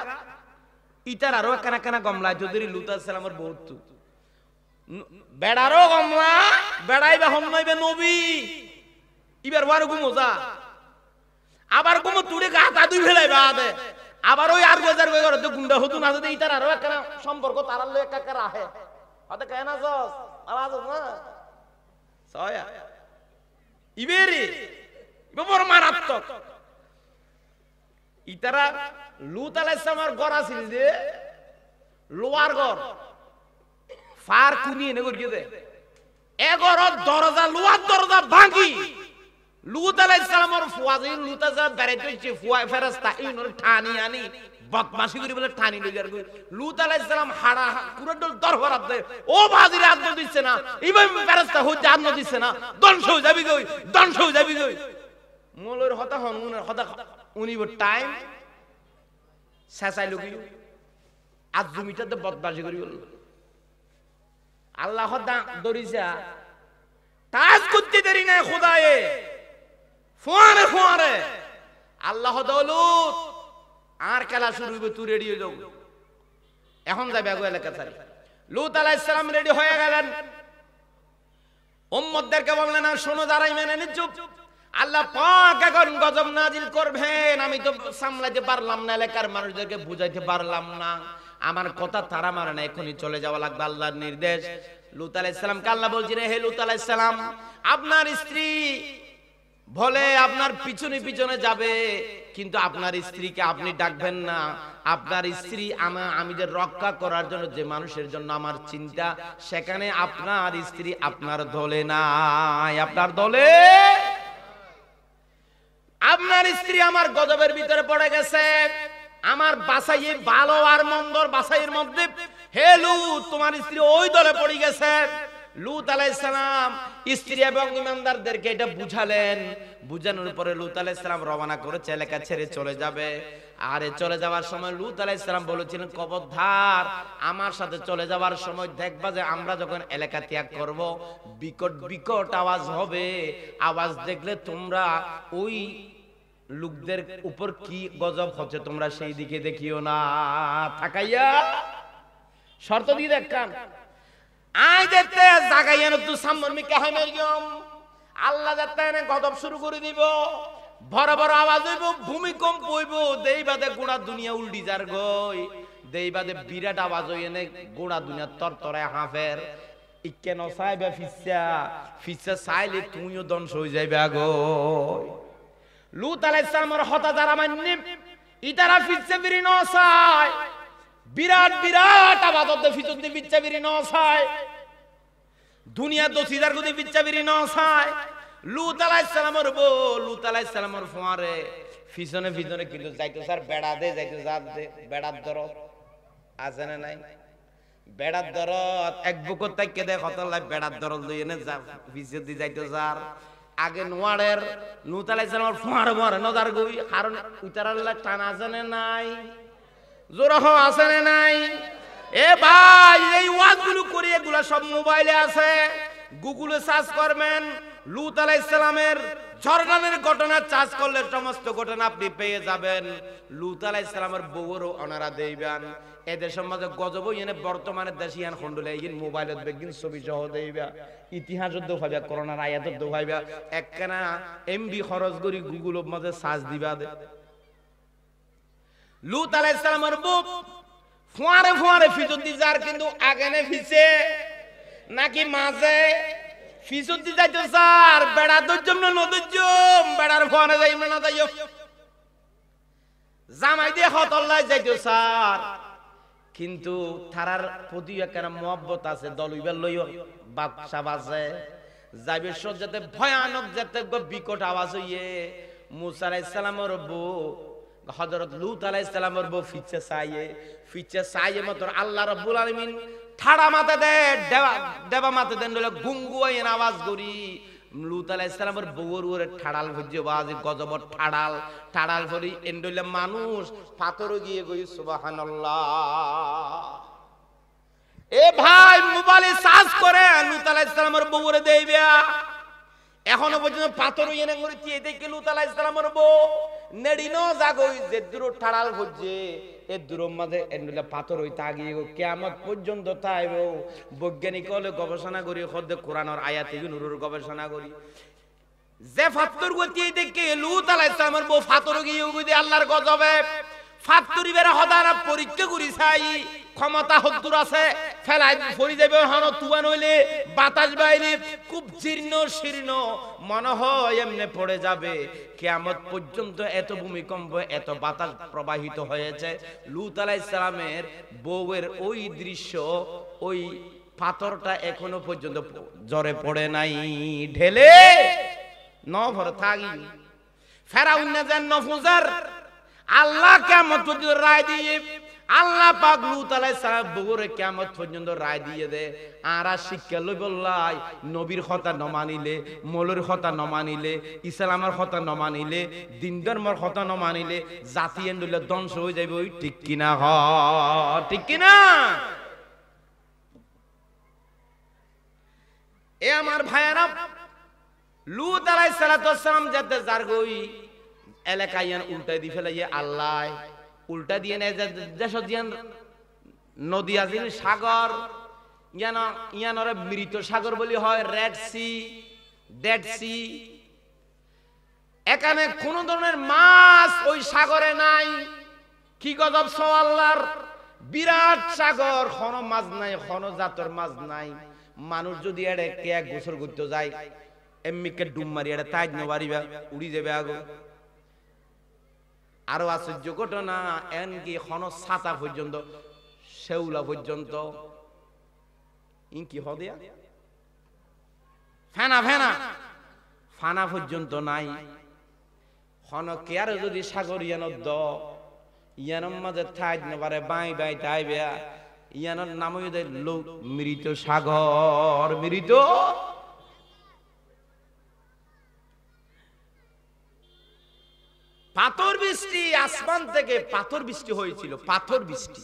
ইতার আরো কানা কানা গমলা যদি লুত আলাইহিস সালামের বউ তো বেড়ারও গমলা বেড়াইবা হন্নাইবে নবী ইবার ওয়ার গুমোজা আবার গুমো তুড়ে গা তা দুই ফেলাইবা আদে আবার ওই আর গজার গই করে গুন্ডা হদুন আহদা ইতার আরো কানা সম্পর্ক তারার লয় একা একা রাহে আদে কেন আছস আওয়াজ না সয়া ইবেরি বড় মারাত্মক ইতারা লুত আলাইহিস সালামের ঘর আছিল যে লোয়ার ঘর ফার কুনি এনে করিয়ে দে এগর দরজা লোয়ার দরজা ভাঙি লুত আলাইহিস সালামের ফুয়াজি লুত যা বেরাইতে হইছে ফুয়া ফেরেশতা ইনর ঠানি আনি বদমাশি করি বলে ঠানি লইয়ার কই লুত আলাইহিস সালাম হাড়া পুরো দরবার দে ও বাজির আদ দিছে না ইবাই ফেরেশতা হইতে আদ দিছে না ধ্বংস হই যাবি গই মোলের হতা হনুনের হতা উনি টাইম শেষাই লগি আজ জমিটাতে বদমাশি করি বল আল্লাহ হদা দরিসা তাজ করতে দেরি নাই খোদায়ে ফোয়ারে আল্লাহ দৌলত আর খেলা শুরু হইবে তুই রেডি হয়ে যাও এখন যাবে আগো এলাকা ছাড়ি লুত আলাইহিস সালাম রেডি হয়ে গেলেন উম্মতদেরকে বললেন আর শোনো যারাই মেনে নিচ্ছ আল্লাহ পাক এখন গজব নাজিল করবেন আমি তো সামলাতে পারলাম না এলাকার মানুষদেরকে বুঝাইতে পারলাম না আমার কথা তারা মানে না এখনই চলে যাওয়া লাগবে আল্লাহর নির্দেশ লুত আলাইহিস সালামকে আল্লাহ বলছেন হে লুত আলাইহিস সালাম আপনার স্ত্রী বলে আপনার পিছনে পিছনে যাবে কিন্তু আপনার স্ত্রীকে আপনি ডাকবেন না আপনার স্ত্রী আমাদের রক্ষা করার জন্য যে মানুষের জন্য আমার চিন্তা সেখানে আপনার স্ত্রী আপনার দলে নাই আপনার দলে আপনার স্ত্রী আমার গজবের ভিতরে পড়ে গেছে আমার বাসাই ভালো আর মন্দর বাসাইয়ের মধ্যে হে লুত তোমার স্ত্রী ওই দলে পড়ে গেছে লুত আলাইহিস সালাম স্ত্রী এবং ইমানদারদেরকে এটা বুঝালেন বুঝানোর পরে লুত আলাইহিস সালাম রওনা করেছে এলাকা ছেড়ে চলে যাবে আর চলে যাওয়ার সময় লুত আলাইহিস সালাম বলেছিলেন কবরদার আমার সাথে চলে যাওয়ার সময় দেখবা যে আমরা যখন এলাকা ত্যাগ করব বিকট বিকট আওয়াজ হবে আওয়াজ দেখলে তোমরা ওই লোকদের উপর কি গজব হচ্ছে তোমরা সেই দিকে দেখিও না তাকাইয়া শর্ত দিয়ে দেখান আই দেখতে জাগাইয়া নতু সামনে কাহিনীম আল্লাহ যাতে গজব শুরু করে দিব বড় বড় আওয়াজ হইব ভূমিকম্প হইব দেইবাদে গোড়া দুনিয়া উল্টি যার গই দেইবাদে বিরাট আওয়াজ হই এনে গোড়া দুনিয়া তরতরায় হাফের ইকেন সাইবা ফিসা চাইলে তুমিও ধ্বংস হয়ে যাইবে আগই লুত আলাইহিস সালামের হতা যারা মান্য ইতারা ফিসে বিরি নসায় বিরাট বিরাট আবাদত ফিসুদ দি বিচ্চা বিরি নসায় দুনিয়া দোষীদার গদি বিচ্চা বিরি নসায় লুত আলাইহিস সালামের বউ লুত আলাইহিস সালামের ফুয়ারে ফিসনে ফিসনে কিন্তু যাইতো স্যার বেড়া দে যাইতো জাত দে বেড়ার দরদ আছে না নাই বেড়ার দরদ এক বুকত তাইকে দে কতলাই বেড়ার দরদ লই এনে যা ফিসে দি যাইতো স্যার আগে নোয়ারের লুত আলাইহিস সালামের ফুয়ারে মরে নজার গই কারণ উতারাল্লাহ টানা জানে নাই জোরহ আছে না নাই এ ভাই এই ওয়াজগুলো করি এগুলা সব মোবাইলে আছে গুগলে সার্চ করবেন লুত আলাইহিস সালামের ঝরনানের ঘটনা চাষ করলে সমস্ত ঘটনা আপনি পেয়ে যাবেন লুত আলাইহিস সালামের বউরও ওনারা দেইবেন এদের সমাজে গজব এনে বর্তমানে দেশিয়ান খন্ডলে এই মোবাইলত বেগিন ছবি সহ দেইবা ইতিহাসত দেখাইবা করোনার আয়াতত দেখাইবা একখানা এমবি খরচ করি গুগলের মধ্যে সার্চ দিবা দে লুত আলাইহিস সালামের বউ ফুয়ারে ফুয়ারে ফিজুদ দি যার কিন্তু আগেনে ফিসে নাকি মাঝে ফিজুদ দি যাইতো স্যার বেড়া দজ্জম না নদজ্জম বেড়ার ফুয়ারে যাইম না যাইও জামাই দিয়ে হতল্লাই যাইতো স্যার কিন্তু তারার প্রতি একটা মহব্বত আছে দলইবার লইও বাদশা বাজে যাইবে সজ্জাতে ভয়ানক যাতে বিকট আওয়াজ হইয়ে মুসা আলাইহিস সালামের বউ হযরত লুত আলাইহিস সালামের বউ ফিচ্ছে চাইয়ে মাত্র আল্লাহ রাব্বুল আলামিন ঠাড়া মাথা দে দেবা মাথা দেন বলে গুঙ্গুয়াই আওয়াজ করি লুত আলাইহিস সালামের বউর ওরে ঠাড়াল ভজ্য বাজে গজব ঠাড়াল করি এন্ডলে মানুষ পাথর গিয়ে গই সুবহানাল্লাহ এ ভাই মোবাইলে সার্চ করে লূত আলাইহিস সালামের বউরে দেইবা এখনো পর্যন্ত পাথর ইয়েনে করে দিয়ে দেখে লূত আলাইহিস সালামের বউ নেড়িনো জাগই যে দূর ঠাড়াল হচ্ছে এ দূরের মাঝে এন্ডলা পাথর হইতে আগিয়ে কিয়ামত পর্যন্ত তাইব বৈজ্ঞানিক হলে গবেষণা করি খোদে কোরআনের আয়াতে নূরের গবেষণা করি যে পাথর গতি দেখে লূত আলাইহিস সালামের বউ পাথর গিয়ে উগি দিয়ে আল্লাহর গজবে ফাত্তরি বেরা হদারা পরীক্ষা করি চাই ক্ষমতা হদ্দুর আছে ফেলাই ফরি যাবে হন তুয়ান হইলে বাতাস বাইরে খুব জীর্ণ শীর্ণ মনে হয় এমনি পড়ে যাবে কিয়ামত পর্যন্ত এত ভূমিকম্প এত বাতাস প্রবাহিত হয়েছে লূত আলাইহিস সালামের বউয়ের ওই দৃশ্য ওই পাথরটা এখনো পর্যন্ত জ্বরে পড়ে নাই ঢেলে নভর থাকি ফেরাউন না জান নফুজার আল্লাহ কিয়ামত পর্যন্ত রায় দিয়ে আল্লাহ পাক লূত আলাইহিস সালাম বউরে কিয়ামত পর্যন্ত রায় দিয়ে দে আর শিক্ষা লই বললাই নবীর কথা ন মানিলে মৌলর কথা ন মানিলে ইসলামের কথা ন মানিলে দিন ধর্মের কথা ন মানিলে জাতি এন্ডলে ধ্বংস হয়ে যাবে ওই ঠিক কিনা হ ঠিক কিনা এ আমার ভাইয়েরা লূত আলাইহিস সালাম যাতে জারগই এলাকায় উল্টা দি ফেলাইয়ে আল্লাহ উল্টা দিয়ে নেয় দেশ দিয়ান নদী আছিল সাগর ইয়ানরে মৃত সাগর বলি হয় রেড সি ডেড সি এখানে কোন ধরনের মাছ ওই সাগরে নাই কি গজব সো আল্লাহর বিরাট সাগর কোন মাছ নাই কোন জাতর মাছ নাই মানুষ যদি এড়ে কে এক গোসল করতে যায় এমনিকে ডুব মারি এড়ে তাই নবারিবা উড়ি যাবে আগো আরো আশ্চর্য ঘটনা এনকি খন ছাতা পর্যন্ত শেউলা পর্যন্ত ইনকি হদিয়া ফেনা ফেনা ফানা পর্যন্ত নাই খন কেয়ার যদি সাগর ইয়ানত দ ইয়ানোর মাঝে ঠাই নবারে বাই বাই তাই বেয়া ইয়ানোর নামই দে মৃত সাগর মৃত পাথর বৃষ্টি আসমান থেকে পাথর বৃষ্টি হয়েছিল পাথর বৃষ্টি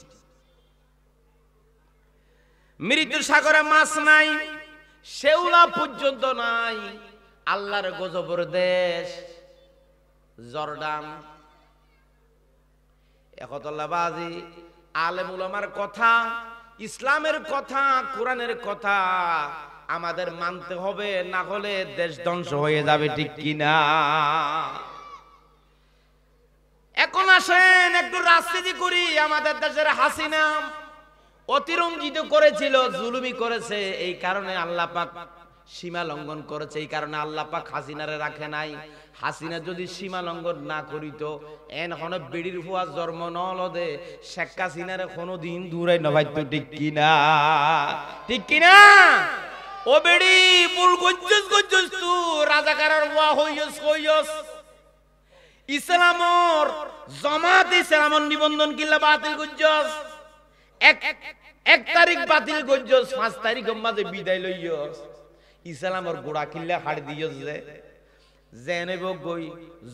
মৃত সাগরে মাছ নাই শেউলা পর্যন্ত নাই আল্লাহর গজবের দেশ জর্ডান একতলাবাজি আলেম উলামার কথা ইসলামের কথা কোরআনের কথা আমাদের মানতে হবে না হলে দেশ ধ্বংস হয়ে যাবে ঠিক কিনা এখন আসেন একটু রাজনীতি করি আমাদের দেশের হাসিনা অতিরঞ্জিত করেছিল জুলুমি করেছে এই কারণে আল্লাহ পাক সীমা লঙ্ঘন করেছে এই কারণে আল্লাহ পাক হাসিনারে রাখে নাই হাসিনা যদি সীমা লঙ্ঘন না করিত এন হন বিড়ির ফুয়া জন্ম নলদে শেখ হাসিনারে কোনোদিন দূরে নভাইত ঠিক কিনা ঠিক কিনা ও বেড়ি বুল গজ্জস গজ্জস তু রাজাকারের ওয়া হইয়স হইয়স ইসলামর জামাত ইসলামর নিবন্ধন কিল্লা বাতিল গজ্জস এক তারিখ বাতিল গজ্জস 5 তারিখ মাঝে বিদায় লইয়স ইসলামর গোড়া কিল্লা হাড় দিয়স যে জেনেব গই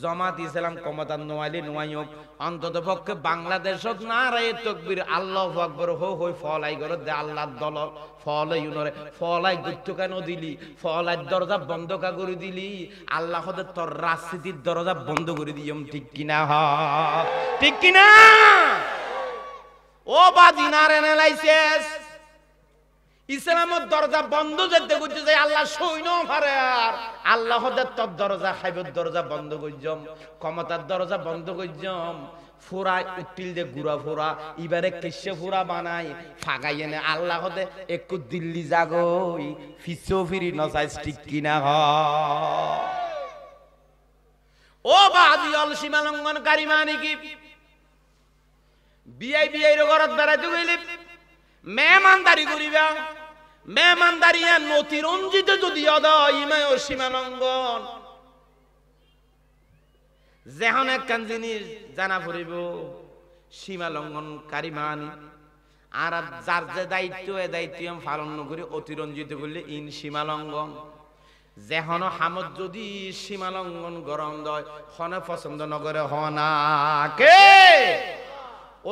জামাত ইসলাম ক্ষমতা নোয়াইলে নোয়াইক অন্তত পক্ষে বাংলাদেশত নারায়ে তাকবীর আল্লাহু আকবার হো হই ফলাই গরে দে আল্লাহর দল ফলাই ইউনরে ফলাই গুত্ত কেন দিলি ফলাই দরজা বন্ধ কা করে দিলি আল্লাহ হদে তোর রাজনীতির দরজা বন্ধ করে দিয়ম ঠিক কিনা হ ঠিক কিনা ও বাদি নারে নালাইছেস ইসলামের দরজা বন্ধ যেতে করতে যাই আল্লাহ সইনো পারে আর আল্লাহ হদের তোর দরজা খাইবের দরজা বন্ধ করজম ক্ষমতার দরজা বন্ধ করজম ফুরা উঠিল দে গুড়া ফুরা এবারে কেশে ফুরা বানাই ফাগাই এনে আল্লাহ হদে একটু দিল্লি যাগই ফিসো ফিরি নসাইস ঠিক কিনা হ ও বাদি অল সীমা লঙ্ঘনকারী মানে কি বিআই বিআইর ঘরত বেড়াইতে গেলি মেহমানদারি করিবা মেহমানদারিয়া নতিরঞ্জিত যদি ইমায় সীমা লঙ্ঘন যেহন একখান জিনিস জানা পড়িব সীমা লঙ্ঘনকারী মানি আর যার যে দায়িত্ব এ দায়িত্ব পালন নকরি অতিরঞ্জিত করলে ইন সীমা লঙ্ঘন যেহন হামত যদি সীমা লঙ্ঘন গরম দয় হনে পছন্দ নগরে হনা কে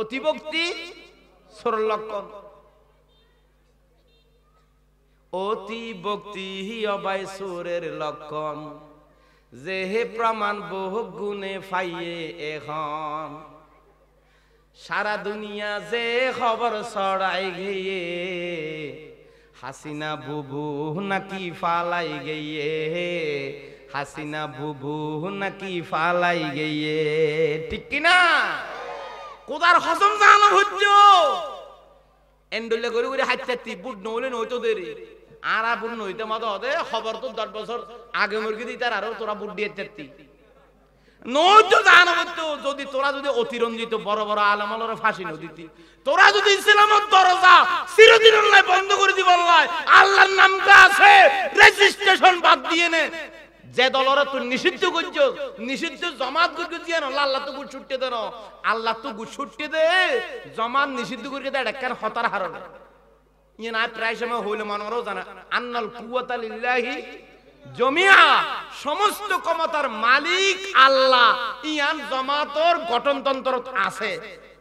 অতিভক্তি সরল লক্ষণ অতি ভক্তি অবাই সুরের লক্ষণ, যে হে প্রমাণ বহু গুণে ফাইয়ে এখন। সারা দুনিয়া যে খবর ছড়াই গিয়ে, হাসিনা বুবু নাকি ফালাই গিয়ে, হাসিনা বুবু নাকি ফালাই গিয়ে, ঠিক কিনা? কোদার হজম জানো হচ্ছ এন্ডলে করে করে হাইতে বুট নইলে নইতো দেরি আর বুট নইতে মতো হতে খবর তো 10 বছর আগে মুরগি দিতে আর তোরা বুট দিয়ে তেত্তি নইতো জানো হতো। যদি তোরা যদি অতিরঞ্জিত বড় বড় আলেমরে ফাঁসি ন দিতি, তোরা যদি ইসলামের দরজা চিরদিন বন্ধ করে দিব, আল্লাহর নামটা আছে রেজিস্ট্রেশন বাদ দিয়ে নে। যে দলরে তুই নিষিদ্ধ করছ, নিষিদ্ধ জমাত করতে দিয়ে না, আল্লাহ তো গুড় ছুটতে দেন, আল্লাহ তো গুড় ছুটতে দে, জমাত নিষিদ্ধ করে দেয় একটা হতার হারণ। ইয়ে না প্রায় সময় হইলে মানুষও জানে আন্নাল কুওয়াতা লিল্লাহি জমিয়া, সমস্ত ক্ষমতার মালিক আল্লাহ। ইয়ান জমাতর গঠনতন্ত্র আছে।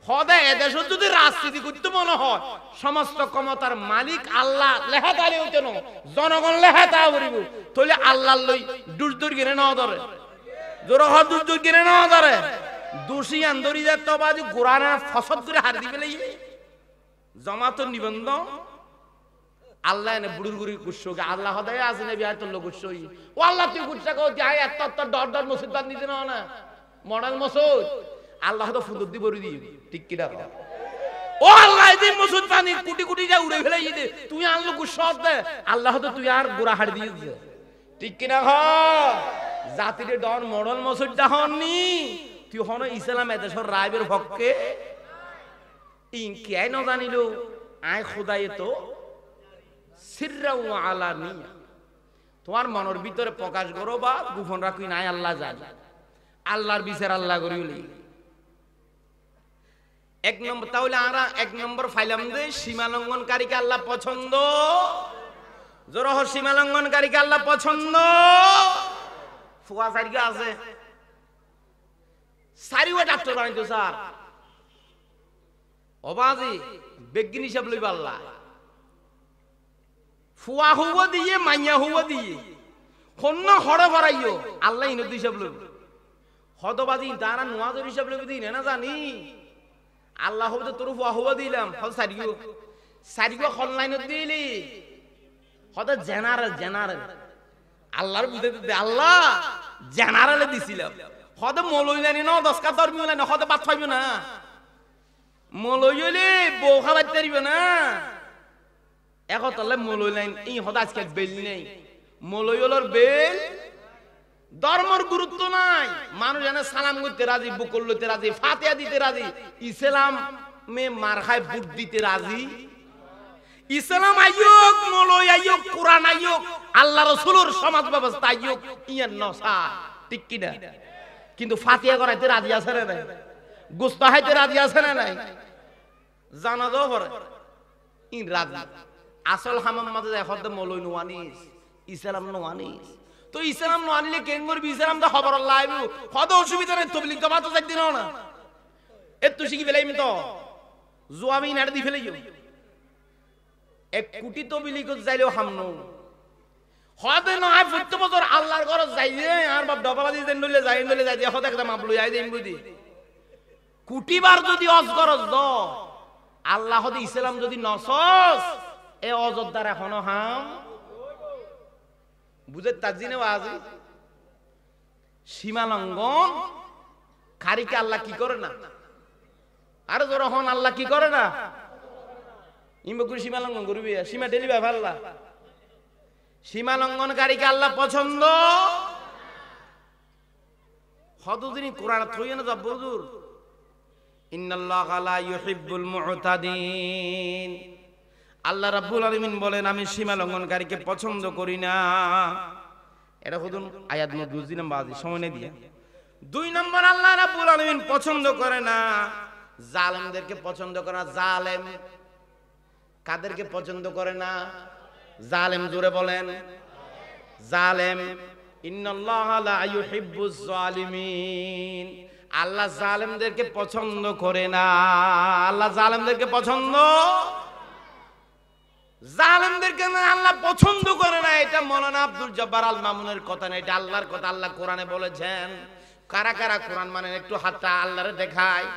হদে এদেশ যদি রাজনীতি করতে মনে হয়, সমস্ত ক্ষমতার মালিক আল্লাহ লেখা দাঁড়িয়ে হইতে ন, জনগণ লেখা তা করিব, তাহলে আল্লাহ লই দুর্দুর কিনে নেওয়া ধরে, জোর দুর্দুর কিনে নেওয়া ধরে, দোষী আন্দরি যায় তো বাজু গোড়ানা ফসদ করে হার দিবে লাগে। জমাতর নিবন্ধন আল্লাহ এনে বুড়ুর গুড়ি গুচ্ছ, আল্লাহ হদায় আছে না বিহার তোর গুচ্ছ, ও আল্লাহ তুই গুচ্ছা কো যাই এত ডর ডর মসজিদ বাদ নিতে না, মডেল মসজিদ আল্লাহ তো ফুদুর দি বড়ি দিই, ঠিক কিনা? ও আল্লাহ দিন মসজিদ পানি কোটি কোটি যা উড়ে ফেলে দে, তুই আনলো গুচ্ছ দে, আল্লাহ তো তুই আর গোড়া হাড় দিয়েছে, ঠিক কিনা? হ জাতিরে ডর মডেল মসজিদ হননি, তুই হন ইসলাম এদেশের রাইবের পক্ষে ইন কে ন জানিল আয় খোদাই তো তোমার মনের ভিতরে প্রকাশ করো বা গোপন রাখি নাই, আল্লাহ জানে। আল্লাহর বিচার আল্লাহ করিলি এক নম্বর। তাহলে আমরা এক নম্বর ফাইলাম যে সীমা লঙ্ঘনকারীকে আল্লাহ পছন্দ, জোর সীমা লঙ্ঘনকারীকে আল্লাহ পছন্দ। ফুয়া সারিকে আছে সারিও ডাক্তার বানাইতো স্যার, অবাজি বেগিন হিসাব লইবা আল্লাহ, ফুয়া হুয়া দিয়ে মাইয়া হুয়া দিয়ে খন্ন হড়ে ভরাইও আল্লাহ ইনত হিসাব লইব। হতবাজি তারা নোয়াজের হিসাব লইব দিই না জানি, আল্লাহ হবে তো তোর ফুয়া হুয়া দিলাম, হয়তো সারিও সারিও অনলাইনত দিলি, হয়তো জেনারেল জেনারেল আল্লাহর বুঝে দিতে আল্লাহ জেনারেলে দিছিলাম, হয়তো মলই লাইনি ন 10 কা ধর্মীয় লাইনি, হয়তো বাদ পাইব না, মলই হইলে বউ খাবার পারিব না। এখন তাহলে মলই লাইন এই হদা আজকে বেল নেই, মলই হলোর বেল ধর্মর গুরুত্ব নাই। মানুষ জানে সালাম করতে রাজি, বুকল লইতে রাজি, ফাতিহা দিতে রাজি, ইসলাম মে মার খায় বুট দিতে রাজি। ইসলাম আইয়ুক, মলই আইয়ুক, কোরআন আইয়ুক, আল্লাহ রাসূলের সমাজ ব্যবস্থা আইয়ুক, ইয়ান নসা, ঠিক কি না? কিন্তু ফাতিহা করাইতে রাজি আছে না নাই? গোস্ত খাইতে রাজি আছে না নাই? জানা দাও পরে ইন রাজি। আসল হামাম মাঝে এখন তো মলই নোয়ানিস, ইসলাম নোয়ানিস। তো ইসলাম নোয়ানিলে কেন করবি? ইসলাম তো খবর আল্লাহ আইবু, কত অসুবিধা নেই, তবলিগ তো বাতো যাইতে না, এত শিখি ফেলাইম তো জোয়াবি নাড়ে দি ফেলাইও, 1 কোটি তবলিগ যাইলেও হামনো হদে নয়। প্রত্যেক বছর আল্লাহর ঘর যাইয়ে আর বাপ ডবাবাদি দেন নইলে যাই নইলে যাই দেখো একটা মাপ লই আই দেন বুঝি কোটিবার যদি অজগরজ দ আল্লাহ হদি ইসলাম যদি নসস এ অযোধ্যার এখনো হাম বুঝে তাজিনে আজি সীমা লঙ্ঘন কারীকে আল্লাহ কি করে না? আরে জোর হন আল্লাহ কি করে না? ইমবকুর সীমা লঙ্ঘন করবি, সীমা ঢেলিবা আল্লাহ। সীমা লঙ্ঘনকারীকে আল্লাহ পছন্দ। হদুদিন কোরআন থইয়ে না যাব হুজুর, ইন্নাল্লাহা লা ইউহিব্বুল মুতাদিন। আল্লাহ রাব্বুল আলামিন বলেন আমি সীমা লঙ্ঘনকারীকে পছন্দ করি না। এটা হুজুর আয়াত নং 2 দিন বাজি সময় নেই দিয়া। 2 নম্বর আল্লাহ রাব্বুল আলামিন পছন্দ করে না জালেমদেরকে পছন্দ করে না। জালেম কাদেরকে পছন্দ করে না? জালেম জোরে বলেন জালেম। ইন্নাল্লাহা লা ইউহিব্বুজ জালিমিন। আল্লাহ জালেমদেরকে পছন্দ করে না। আল্লাহ জালেমদেরকে পছন্দ। জালেমদেরকে আল্লাহ পছন্দ করে না, এটা মৌলানা আব্দুল জব্বার আল মামুনের কথা না, এটা আল্লাহর কথা। আল্লাহ কোরআনে বলেছেন। কারা কারা কোরআন মানেন একটু হাতটা আল্লাহরে দেখায়।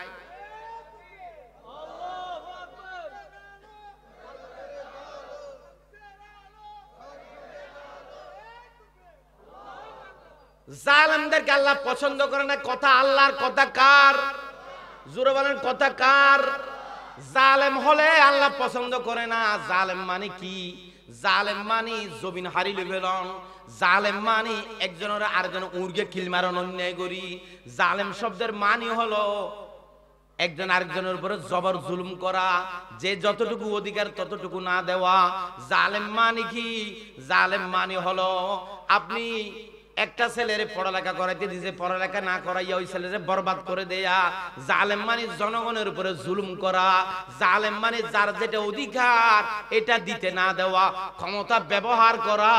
জালেমদেরকে আল্লাহ পছন্দ করে না, কথা আল্লাহর, কথা কার? জোরে বলেন, কথা কার? জালেম হলে আল্লাহ পছন্দ করে না। জালেম মানে কি? জালেম মানে জমিন হারিলে ফেলন। জালেম মানে একজনের আরেকজন উর্গে কিল মারন, অন্যায় করি। জালেম শব্দের মানে হলো একজন আরেকজনের উপরে জবর জুলুম করা, যে যতটুকু অধিকার ততটুকু না দেওয়া। জালেম মানে কি? জালেম মানে হলো আপনি একটা ছেলের পড়ালেখা করাইতে দিছে, পড়ালেখা না করাইয়া ওই ছেলেরে বরবাদ করে দেয়া। জালেম মানে জনগণের উপরে জুলুম করা। জালেম মানে যার যেটা অধিকার এটা দিতে না দেওয়া, ক্ষমতা ব্যবহার করা,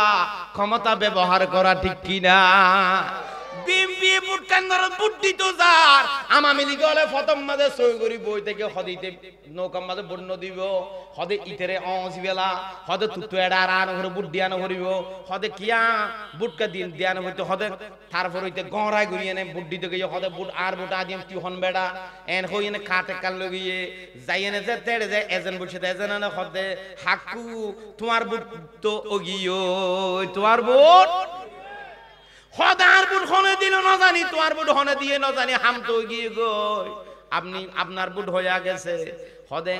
ক্ষমতা ব্যবহার করা, ঠিক কিনা? বিএমপি ভোট কেন্দ্র বুদ্ধি তো যার আমামি লিগলে প্রথম মাঝে সই করি বই থেকে হদিতে নৌকা মাঝে বন্য দিব, হদে ইতেরে অসিবেলা, হদে তুতু এডা রান করে বুট দিয়ানো করিব, হদে কিয়া বুটকা দিন দিয়ানো হইতে, হদে তারপর হইতে গড়াই ঘুরিয়ে নে বুট দিতে গিয়ে হদে বুট আর বুট আদিম টিউশন বেড়া এন হই নে কাটে কাল লগিয়ে যাইয়ে যে তেড়ে যায় এজেন বসে এজেন না হদে হাকু তোমার বুট তো ওগিও, তোমার বুট হদার বুট হনে দিল না জানি, তোমার বুট হনে দিয়ে না জানি, হাম তো গিয়ে গই আপনি আপনার বুট হইয়া গেছে। হদে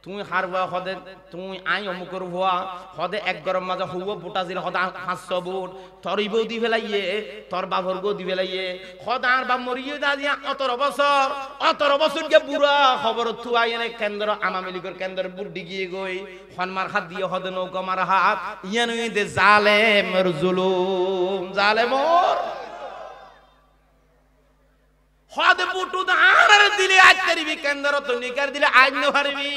তুমি হারবা, হদে তুমি আই অমুকর ভুয়া, হদে এক গরম মাজা হুব বুটাজিল হদা 500 বুট তোর ইবো দি ফেলাইয়ে, তোর বাবর গো দি ফেলাইয়ে, হদার বা মরিয়ে দা দিয়া 18 বছর কে বুড়া খবর তু আইনে কেন্দ্র আমামি লীগের কেন্দ্র বুট ডিগিয়ে গই হনমার হাত দিয়ে হদে নৌকা মার হাত ইয়ান দে জালেমের জুলুম, জালেমর হদে বুটু আর দিলে আজ তারিবি কেন্দ্র তো নিকার দিলে আজ ন হারবি।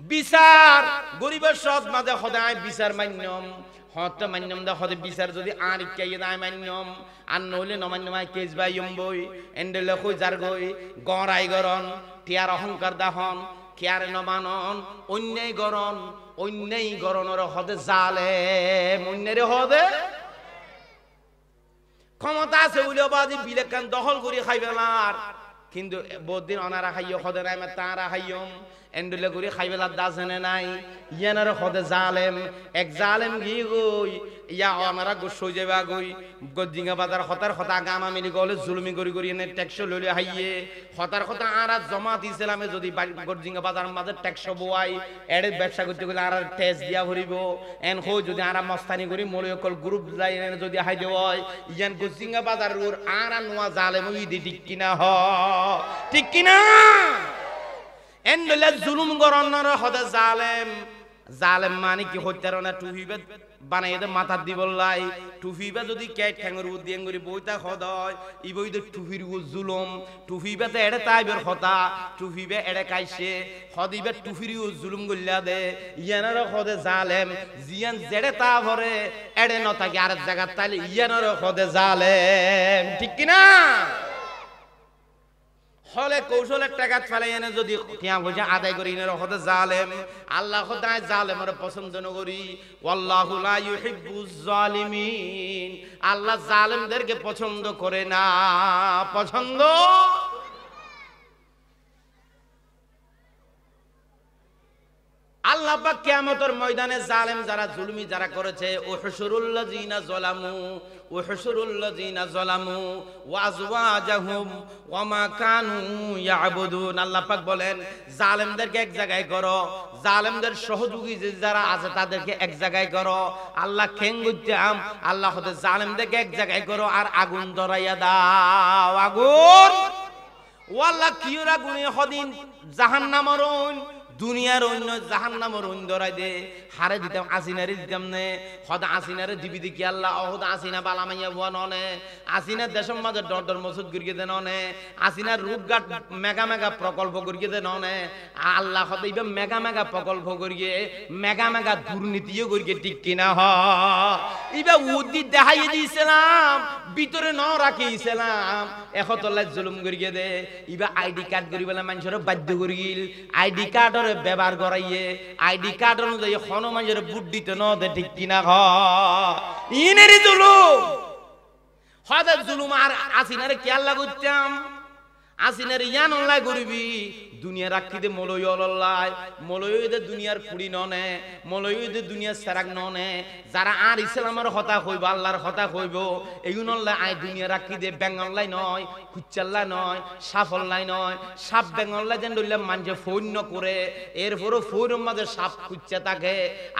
বিচার গরিবের সৎ মাঝে হদায় বিচার মান্যম, হত মান্যম দা হদে বিচার যদি আর ইকাইয়ে দায় মান্যম, আর নইলে নমান্যমায় কেস বাইম বই এন্ডেলে কই যার গই গড়াই গরন টিয়ার অহংকার দাহন কেয়ার নমানন অন্যায় গরন, অন্যায় গরনের হদে জালেম, অন্যের হদে ক্ষমতা আছে উলিও বাজি বিলেকান দখল করে খাইবেলার, কিন্তু বহুদিন অনারা খাইও হদে নাই তারা খাইয়ম এন্ডুলে করে খাইবেলার দাসেনে নাই ইয়ানার হদে জালেম। এক জালেম গি গই ইয়া অনারা গোসই যাবা গই গজিঙ্গা বাজার হতার হতা গামা মিলি গলে জুলমি করি করি এনে ট্যাক্স লইলে হাইয়ে হতার হতা আর জমাত ইসলামে যদি গজিঙ্গা বাজার মাঝে ট্যাক্স বওয়াই এড়ে ব্যবসা করতে গেলে আর ট্যাক্স দিয়া ভরিব এন হই যদি আর মস্তানি করি মলয়কল গ্রুপ যাই এনে যদি হাই দেওয় ইয়ান গজিঙ্গা বাজার রুর আর নোয়া জালেম ওই দি ঠিক কিনা হ, ঠিক কিনা? এন্ডলে জুলুম গরনর হদে জালেম। জালেম মানে কি হত্যার না টুহিবে বানাই দে মাথা দিবলাই, টুফিবা যদি কেট ঠ্যাঙ্গর উদ দিয়ে গরি বইতা খদয় ই বই দে টুফির উ জুলুম, টুফিবা তে এড়ে তাইবের কথা, টুফিবে এড়ে কাইছে হদিবে টুফির উ জুলুম গল্লা দে ইয়ানার হদে জালেম। জিয়ান জেড়ে তা ভরে এড়ে ন থাকে আর জায়গা তাইলে ইয়ানার হদে জালেম, ঠিক কি না? হলে কৌশলের টাকা ফেলাই এনে যদি কিয়া বুঝে আদায় করি এনে হদে জালেম। আল্লাহ খোদায় জালেমের পছন্দ নগরি, ওয়াল্লাহু লা ইউহিব্বুজ জালিমিন, আল্লাহ জালেমদেরকে পছন্দ করে না, পছন্দ আল্লাহ পাক কিয়ামতের ময়দানে জালেম যারা জুলমি যারা করেছে উহশুরুল লাযিনা যালামু উহশুরুল লাযিনা যালামু ওয়া আযওয়াজাহুম ওয়া মা কানু ইয়াবুদুন। আল্লাহ পাক বলেন জালেমদেরকে এক জায়গায় করো, জালেমদের সহযোগী যে যারা আছে তাদেরকে এক জায়গায় করো। আল্লাহ খেঙ্গুজ্জাম আল্লাহ হতে জালেমদেরকে এক জায়গায় করো আর আগুন ধরাইয়া দাও, আগুন ওয়াল্লাহ কিউরা গুনি হদিন জাহান্নামের দুনিয়ার অন্য জাহান্নামের অন্য ধরাই দে হারে দিতাম আসিনারে দিতাম নে হদা আসিনারে দিবি দেখি আল্লাহ অহদ আসিনা বালামাইয়া ভুয়া ননে আসিনার দেশের মাঝে ডর মসুদ করিয়ে দে ননে আসিনার রূপঘাট মেগা মেগা প্রকল্প করিয়ে দে ননে আল্লাহ হদা ইবা মেগা মেগা প্রকল্প করিয়ে মেগা মেগা দুর্নীতিও করিয়ে ঠিক কিনা হ ইবা উদ্দি দেখাইয়ে দিয়েছিলাম ভিতরে ন রাখিয়েছিলাম এখতলায় জুলুম করিয়ে দে ইবা আইডি কার্ড করি বলে মানুষের বাধ্য করিল আইডি কার্ডের কার্ডের ব্যবহার করাইয়ে আইডি কার্ড অনুযায়ী হনুমানের বুদ্ধিতে ন দে ঠিক কিনা হ ইনেরই জুলুম হয়তো জুলুম আর আসিনারে খেয়াল লাগুতাম আসিনারে ইয়ান অনলাই করিবি দুনিয়া রাখি দে মলয় অল্লাই মলয় দে দুনিয়ার কুড়ি ননে মলয় দে দুনিয়ার সেরাক ননে যারা আর ইসলামের কথা কইব আল্লাহর কথা কইব এইগুন অল্লাই আই দুনিয়া রাখি দে বেঙ্গলাই নয় কুচ্চাল্লাই নয় সাফল্লাই নয় সাপ বেঙ্গলাই যেন ধরলে মানুষে ফোন করে এরপরও ফোনের মাঝে সাপ কুচ্চা থাকে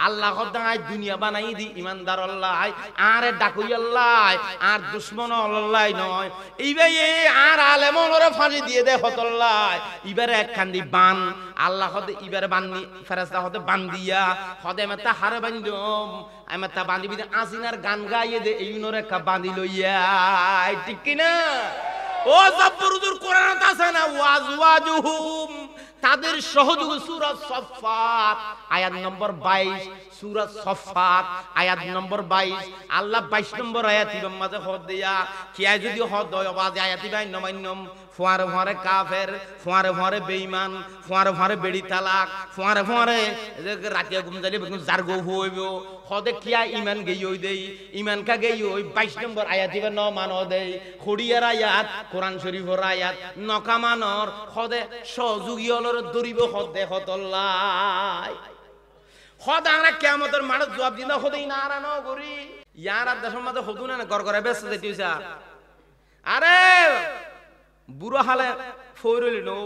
আল্লাহ কথা আই দুনিয়া বানাই দি ইমানদার অল্লাই আরে ডাকুই অল্লাই আর দুশ্মন অল্লাই নয় এইবার আর আলেমরে ফাঁসি দিয়ে দে হতল্লাই এবারে একখান বান আল্লাহ হতে ইবারে বান্দি ফেরেশতা হতে বান্দিয়া হতে মেতা হারে বান্দিম আমেতা বান্দি বিদে আসিনার গান গাইয়ে দে এইনর একটা বান্দি লইয়া ঠিক কি না ও জব্বরুদুর কোরআনত আছে না ওয়াজওয়াজুহুম তাদের সহযোগ সূরা সফফাত আয়াত নম্বর 22 সূরা সফফাত আয়াত নম্বর 22 আল্লাহ 22 নম্বর আয়াতের মাঝে হদ দিয়া কি আই যদি হদ হয় আওয়াজ আয়াতি বাই নমান্যম ফুয়ারে ফুয়ারে কাফের ফুয়ারে ফুয়ারে বেঈমান ফুয়ারে ফুয়ারে বেড়ি তালাক ফুয়ারে ফুয়ারে রাতিয়া ঘুম যাইলে বেগুন জারগো হইব হদে কিয়া ঈমান গেই হই দেই ঈমান কা গেই হই 22 নম্বর আয়াতি বা ন মানো দেই খড়িয়ার আয়াত কোরআন শরীফের আয়াত নকামানর হদে সহযোগী হলর দরিব হদে হতল্লাই হদ আমরা কিয়ামতের মাঠে জবাব দিনা হদেই না আর ন করি ইয়ার আর দেশের মধ্যে হদু না গড়গড়ে ব্যস্ত যাইতেছা আরে বুড়ো হালে ফইরলি নো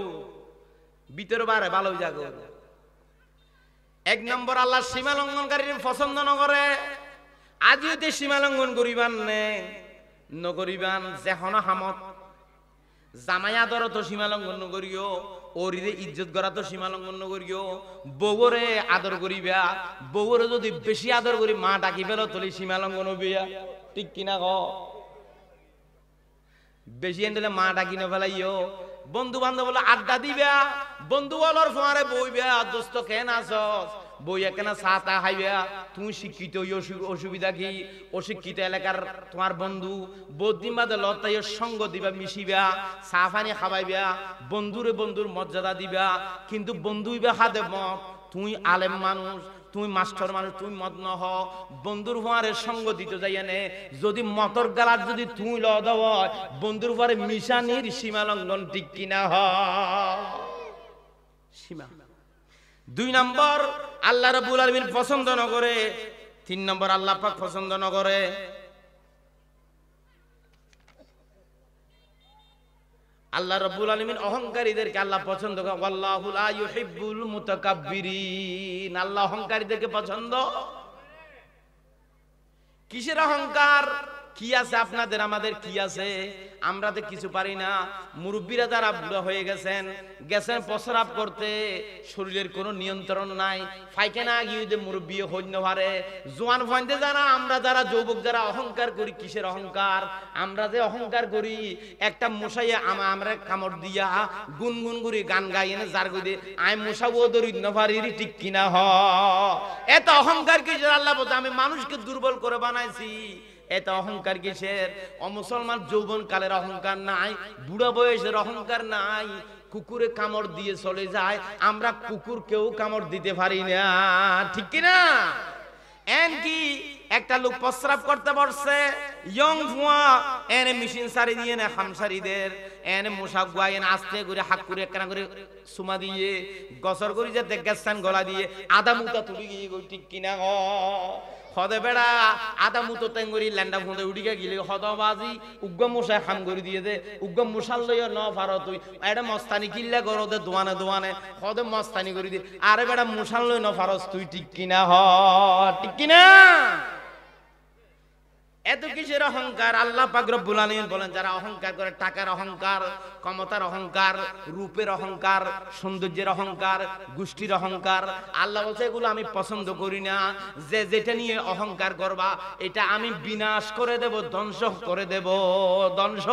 ভিতর বারে ভালো জাগো এক নম্বর আল্লাহ সীমা লঙ্ঘনকারীর পছন্দ ন করে আজ হইতে সীমা লঙ্ঘন করিবান নে নকরিবান যেহন হামত জামাই আদর তো সীমা লঙ্ঘন নকরিও ওরিরে ইজ্জত করা তো সীমা লঙ্ঘন নকরিও বউরে আদর করিবা বউরে যদি বেশি আদর করি মা ডাকি ফেলো তলি সীমা লঙ্ঘন হইয়া ঠিক কিনা ক বেশি এনে মা ডাকি না ফেলাইও বন্ধু বান্ধব বলে আড্ডা দিবা বন্ধু বলর ফোয়ারে বইবা দোস্ত কেন আসস বই এখানে চা তা খাইবা তুমি শিক্ষিত অসুবিধা কি অশিক্ষিত এলাকার তোমার বন্ধু বদিন বাদে লতাই সঙ্গ দিবা মিশিবা চা পানি খাওয়াইবা বন্ধুরে বন্ধুর মর্যাদা দিবা কিন্তু বন্ধুইবা হাতে মত তুই আলেম মানুষ তুই মাস্টার মানুষ তুই মত নহ বন্ধুর ভারে সঙ্গ দিতে যাইয়া নে যদি মতর গালার যদি তুই ল দাও বন্ধুর ভারে মিশানির সীমা লঙ্ঘন ঠিক কিনা হ সীমা দুই নম্বর আল্লাহ রাব্বুল আলামিন পছন্দ ন করে তিন নম্বর আল্লাহ পাক পছন্দ ন করে আল্লাহ রাব্বুল আলামিন অহংকারীদেরকে আল্লাহ পছন্দ করে ওয়াল্লাহু লা ইউহিব্বুল মুতাকাব্বিরিন আল্লাহ অহংকারীদেরকে পছন্দ কিসের অহংকার কি আছে আপনাদের আমাদের কি আছে আমরা তো কিছু পারি না মুরব্বিরা যারা বুড়া হয়ে গেছেন প্রস্রাব করতে শরীরের কোনো নিয়ন্ত্রণ নাই পায়খানা গিয়ে মুরব্বি হইতে পারে জোয়ান ফাইন্দে যারা আমরা যারা যুবক যারা অহংকার করি কিসের অহংকার আমরা যে অহংকার করি একটা মশাইয়া আমরা কামড় দিয়া গুনগুন করি গান গাইয়ে যার গদি আই মশাবো দরিদ নফারি ঠিক কিনা হ এত অহংকার কিসের আল্লাহ বলতে আমি মানুষকে দুর্বল করে বানাইছি এত অহংকার কিসের অমুসলমান যৌবন কালের অহংকার নাই বুড়া বয়সের অহংকার নাই কুকুরে কামড় দিয়ে চলে যায় আমরা কুকুরকেও কামড় দিতে পারি না ঠিক কি না এন কি একটা লোক প্রস্রাব করতে বসছে ইয়ং ফুয়া এনে মেশিন সারি দিয়ে না হামসারিদের এনে মশা গুয়ায় এনে আস্তে করে হাক করে একখানা করে সুমা দিয়ে গসর করে যেতে গেছান গলা দিয়ে আদা মুতা তুলি গিয়ে ঠিক কিনা হদে বেড়া আদা মুতো তেঙ্গুরি ল্যান্ডা ফুঁদে উঠিকে গিলে হদবাজি উগ্গম মশাই খাম করে দিয়ে দে উগ্গম মশাল লইয়া ন পারো তুই এটা মস্তানি কিল্লা করো দে দোয়ানে দোয়ানে হদে মস্তানি করে দিয়ে আরে বেড়া মশাল লই ন পারস তুই ঠিক কিনা হ ঠিক কিনা এত কিসের অহংকার আল্লাহ পাক রব্বুল আলামিন বলেন যারা অহংকার করে টাকার অহংকার ক্ষমতার অহংকার রূপের অহংকার সৌন্দর্যের অহংকার গোষ্ঠীর অহংকার আল্লাহ বলছে এগুলো আমি পছন্দ করি না যে যেটা নিয়ে অহংকার করবা এটা আমি বিনাশ করে দেব ধ্বংস করে দেব ধ্বংস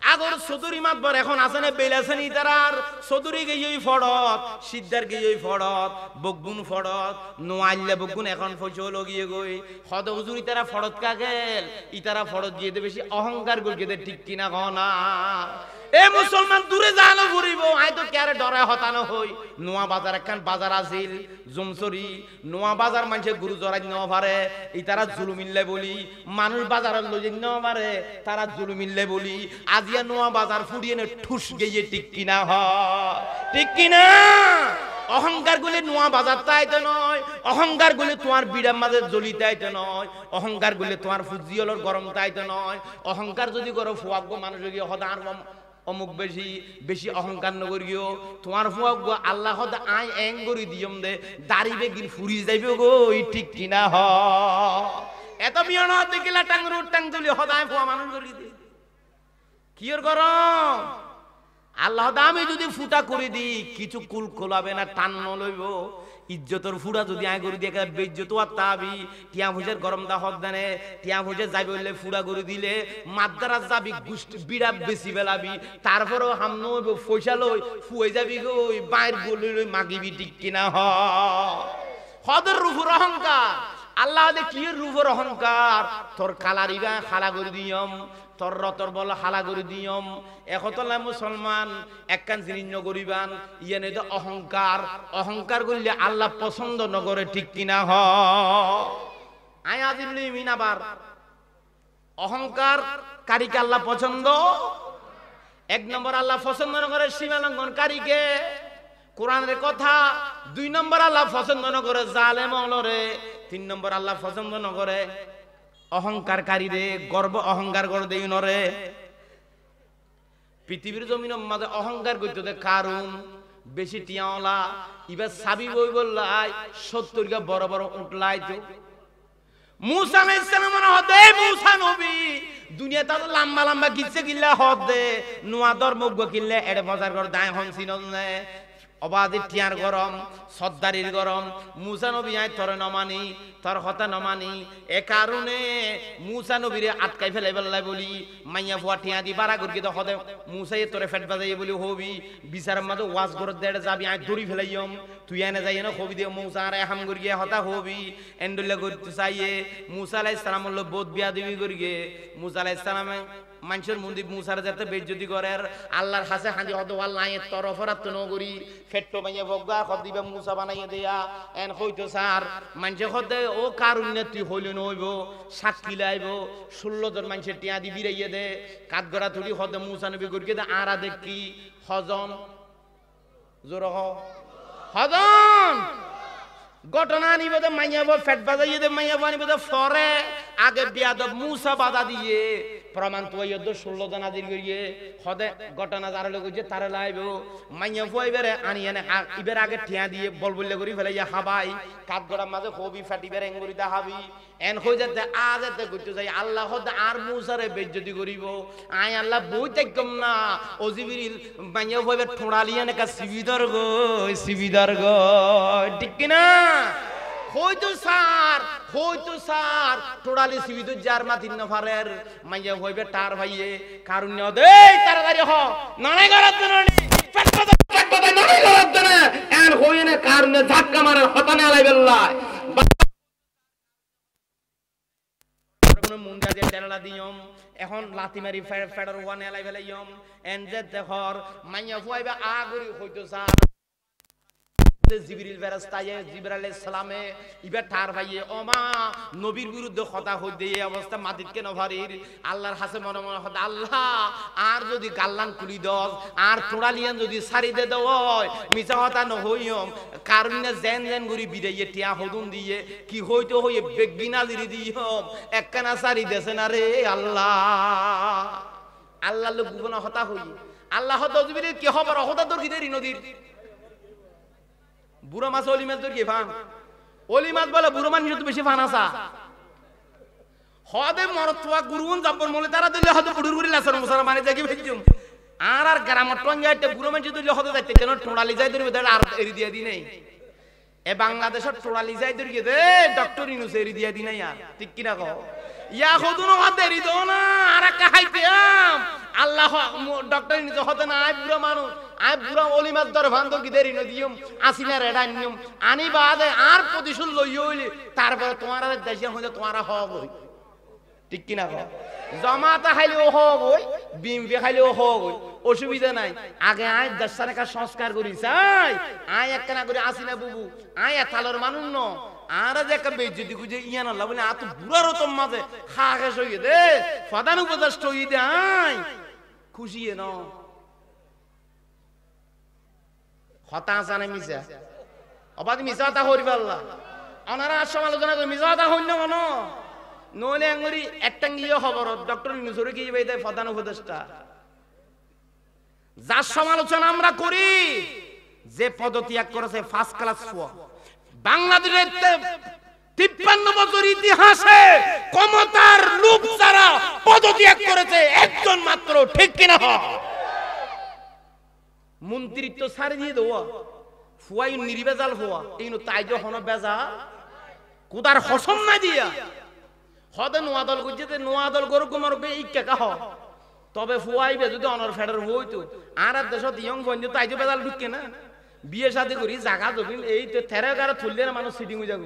আগর চৌধুরী মাতবর এখন আছে না বেলাছেন ইতারার চৌধুরী গিয়ে ফড়ত সিদ্ধার গিয়ে ফড়ত বকবুন ফড়ত নোয়াইলে বকবুন এখন পয়সা লগিয়ে গই হদ হুজুর ইতারা ফড়ত কাগেল ইতারা ফড়ত গিয়ে দে বেশি অহংকার গিয়ে দে ঠিক কিনা গনা এ মুসলমান দূরে জানো ঘুরিব আই তো কেরে ডরে হতানো হই নোয়া বাজার একখান বাজার আছিল জুমসরি নোয়া বাজার মানুষে গুরু জড়াই ন পারে এই তারা জুলুমিল্লে বলি মানুষ বাজারের লই ন পারে তারা জুলুমিল্লে বলি আজিয়া নোয়া বাজার ফুরিয়ে নে ঠুস গিয়ে ঠিক কিনা হয় ঠিক কিনা অহংকার গুলি নোয়া বাজার তাইতে নয় অহংকার গুলি তোমার বিড়ার মাঝে জ্বলি তাইতে নয় অহংকার গুলি তোমার ফুজিয়লর গরম তাইতে নয় অহংকার যদি করো ফুয়াগ্য মানুষ গিয়ে হদার অমুক বেশি বেশি অহংকার নগরিও তোমার ফুয়াগ্য আল্লাহ হদ আই এং করি দিয়ম দে দাড়িবে গির ফুরি যাইবে গো ঠিক কিনা হ এত মিয়ন দেখিলা টাং রুট টাং তুলি হদায় ফুয়া মানুষ করি দি কিয়র গরম আল্লাহ আমি যদি ফুটা করে দি কিছু কুল খোলাবে না টান লইব ইজ্জতর ফুটা যদি আয় করে দিয়ে বেজ্জত তাবি টিয়া ভুজের গরম দা হদ দেনে টিয়া ভুজে যাবি বললে ফুটা করে দিলে মাদ্রাস যাবি গুষ্টি বিড়া বেশি বেলাবি তারপরেও হামন পয়সা লই ফুয়ে যাবি গো বাইর গলি লই মাগিবি ঠিক কিনা হদের রূপর অহংকার আল্লাহ দে কি রূপর অহংকার তোর কালারিবা খালা করে দিয়ম তোর রতর বল হালা করে দিয়ম একতলা মুসলমান একখান জিনিস নগরিবান ইয়ে নেই তো অহংকার অহংকার করলে আল্লাহ পছন্দ নগরে ঠিক কিনা হ আয়াদিল্লি মিনাবার অহংকার কারিকে আল্লাহ পছন্দ এক নম্বর আল্লাহ পছন্দ নগরে সীমালঙ্ঘন কারিকে কোরআনের কথা দুই নম্বর আল্লাহ পছন্দ নগরে জালেম অলরে তিন নম্বর আল্লাহ পছন্দ নগরে অহংকারী রে গর্ব অহংকার করে দেই নরে পৃথিবীর জমিনের মাঝে অহংকার করতে দে কারণ বেশি টিয়াওলা এবার সাবি বই বললাই 70 টা বড় বড় উঠলাই তো মুসা আলাইহিস সালামের হদে মুসা নবী দুনিয়া তা লম্বা লম্বা গিচ্ছে গিল্লা হদে নোয়া ধর্ম গকিল্লে এড়ে বাজার করে দায় হনসিন নে অবাধে টিয়ার গরম সদ্দারির গরম মুসা নবী আয় তোর নমানি তোর হতা নমানি এ কারণে মুসা নবীরে আটকাই ফেলে বেল্লাই বলি মাইয়া ফুয়া টিয়া দি বাড়া করি তো হদে মুসাই তোরে ফেট বাজাই বলি হবি বিচারের মাঝে ওয়াজ করে দেড় যাবি আয় দড়ি ফেলাইম তুই এনে যাই না হবি দিয়ে মুসা আর হাম করিয়ে হতা হবি এন্ডুল্লা করতে চাইয়ে মুসা আলাইহিস সালাম হলো বোধ বিয়া দিবি করিয়ে মুসা আলাইহিস সালামে মানুষের মন্দির মুসার যাতে বেজ্জতি করে আল্লাহর হাসে হাঁদি হদ আল্লাহের তরফরাত নগরী ফেট্টো মাইয়া ভগা খদ দিবে মুসা বানাইয়ে দেয়া এন হইতো স্যার মানুষে হদে ও কারুণ্যে তুই হইল নইব সাক্ষী লাইব 16 জন মানুষের টিয়া দি বিরাইয়ে দে কাঠগড়া তুলি হদে মুসা নবী করিয়ে দে আরা দেখি হজন জোর হজন ঘটনা নিবে দে মাইয়া ফেট বাজাইয়ে দে মাইয়া বানিবে দে ফরে আগে বিয়াদব মুসা বাধা দিয়ে প্রমাণ তো 16 জন আদির করিয়ে হদে ঘটনা যার লোক যে তারে লাইব মাইয়া ফুয়াইবারে আনিয়ে না ইবের আগে ঠিয়া দিয়ে বল বললে করি ফেলাইয়া হাবাই কাঠগড়ার মাঝে হবি ফাটিবের এঙ্গুরি দা হাবি এন হই যেতে আজ এতে করতে যাই আল্লাহ হদে আর মুসারে বেজ্জতি করিব আই আল্লাহ বই দেখম না ও জিবরিল মাইয়া ফুয়াইবে ঠোড়ালিয়া নাকা সিবিদার গো ঠিক কিনা হইতো স্যার টোড়ালি সিবিদু জার মাতিন নফারের মাইয়া হইবে টার ভাইয়ে কারুণ্য দে তাড়াতাড়ি হ নানাই গরাত ননি ফটফটা নানাই গরাত না এর হইনে কারুণ্য ধাক্কা মারার হতানে আলাই বেল্লাই কোন মুন্ডা যে তেলা দিয়ম এখন লাতি মারি ফেডার ওয়ান আলাই ফেলাইয়ম এন যে দেখর মাইয়া হইবে আগরি হইতো স্যার জিবরিল ফেরেশতায়ে জিবরাইল আলাইহিস সালামে ইবা ঠার ভাইয়ে ও মা নবীর বিরুদ্ধে কথা হইতে এই অবস্থা মাটিত কেন ভারির আল্লাহর হাসে মনে মনে হদ আল্লাহ আর যদি গাল্লান খুলি দস আর তোড়ালিয়ান যদি সারি দে দয় মিছা কথা ন হইম কারণে জেন জেন গরি বিদাইয়ে টিয়া হদুন দিয়ে কি হইতো হইয়ে বেগিনা দিরি দিয়ম একখানা সারি দেছে না রে আল্লাহ আল্লাহ লোক গুণ হতা হই আল্লাহ হদ জিবরিল কি খবর হতা দর কি দেরি নদীর বুড়ো মাছ অলি মাছ ধরি ফান অলি মাছ বলে বুড়ো মানুষ তো বেশি ফান আসা হদে মরতুয়া গুরুন জব্বর মলে তারা দিলে হদে বুড়ুর গুরি লাসর মুসলমান মানে জাগি ভেজুম আর গ্রাম টঙ্গাইতে বুড়ো মানুষ দিলে হদে যাইতে কেন টোড়ালি যাই ধরবে তার আর এরি দিয়া দি নাই এ বাংলাদেশের টোড়ালি যাই ধরি দে ডক্টর ইনুস এরি দিয়া দি নাই আর ঠিক কি না কও ইয়া হদুনো হদে এরি দো না আর কাহাইতেম আল্লাহ ডক্টর ইনুস হদে না আই বুড়ো মানুষ আই বুড়া অলি মাছ ধর ভান কি দেরি নদিয়ম আসিনা রেডা নিয়ম আনি বাদে আর প্রতিশোধ লই হইলি তারপর তোমার দেশে হইলে তোমার হব হই ঠিক কি না কও জামাতা খাইলেও হব হই বিএমপি খাইলেও হব হই অসুবিধা নাই আগে আয় দেশার একটা সংস্কার করি চাই আয় একটা না করে আসি না বুবু আয় এতালোর মানুষ ন আর যে একটা বেজ্জতি খুঁজে ইয়া না বলে আত বুড়ারও তোর মাঝে খা খেস হইয়ে দে প্রধান উপদেষ্টা হইয়ে দে আয় খুশি ন হতাশ আনে মিশা অবাধ মিশা তা হরি পাল্লা ওনারা সমালোচনা করে মিশা তা হইন কেন নইলে আঙ্গুরি একটাঙ্গিও খবর ডক্টর ইউনূসের কি ভাই দেয় প্রধান উপদেষ্টা যার সমালোচনা আমরা করি যে পদত্যাগ করেছে ফার্স্ট ক্লাস ফুয়া বাংলাদেশের 53 বছর ইতিহাসে ক্ষমতার লোভ যারা পদত্যাগ করেছে একজন মাত্র ঠিক কিনা মন্ত্রিত্ব ছাড়ি দিয়ে দেওয়া ফুয়াই নির্বেজাল ফুয়া এই তাই যখন বেজা কোদার হসম না দিয়া হদে নোয়া দল করছে নোয়া দল গরু কুমার এই কেকা হ তবে ফুয়াইবে যদি অনর ফেডার হইতো আর দেশত ইয়ং বন্ধু তাই যে বেজাল ঢুকে না বিয়ে শাদী করি জাগা জমিন এই তো থেরে গারে থুললে মানুষ সিটিং হয়ে যাবে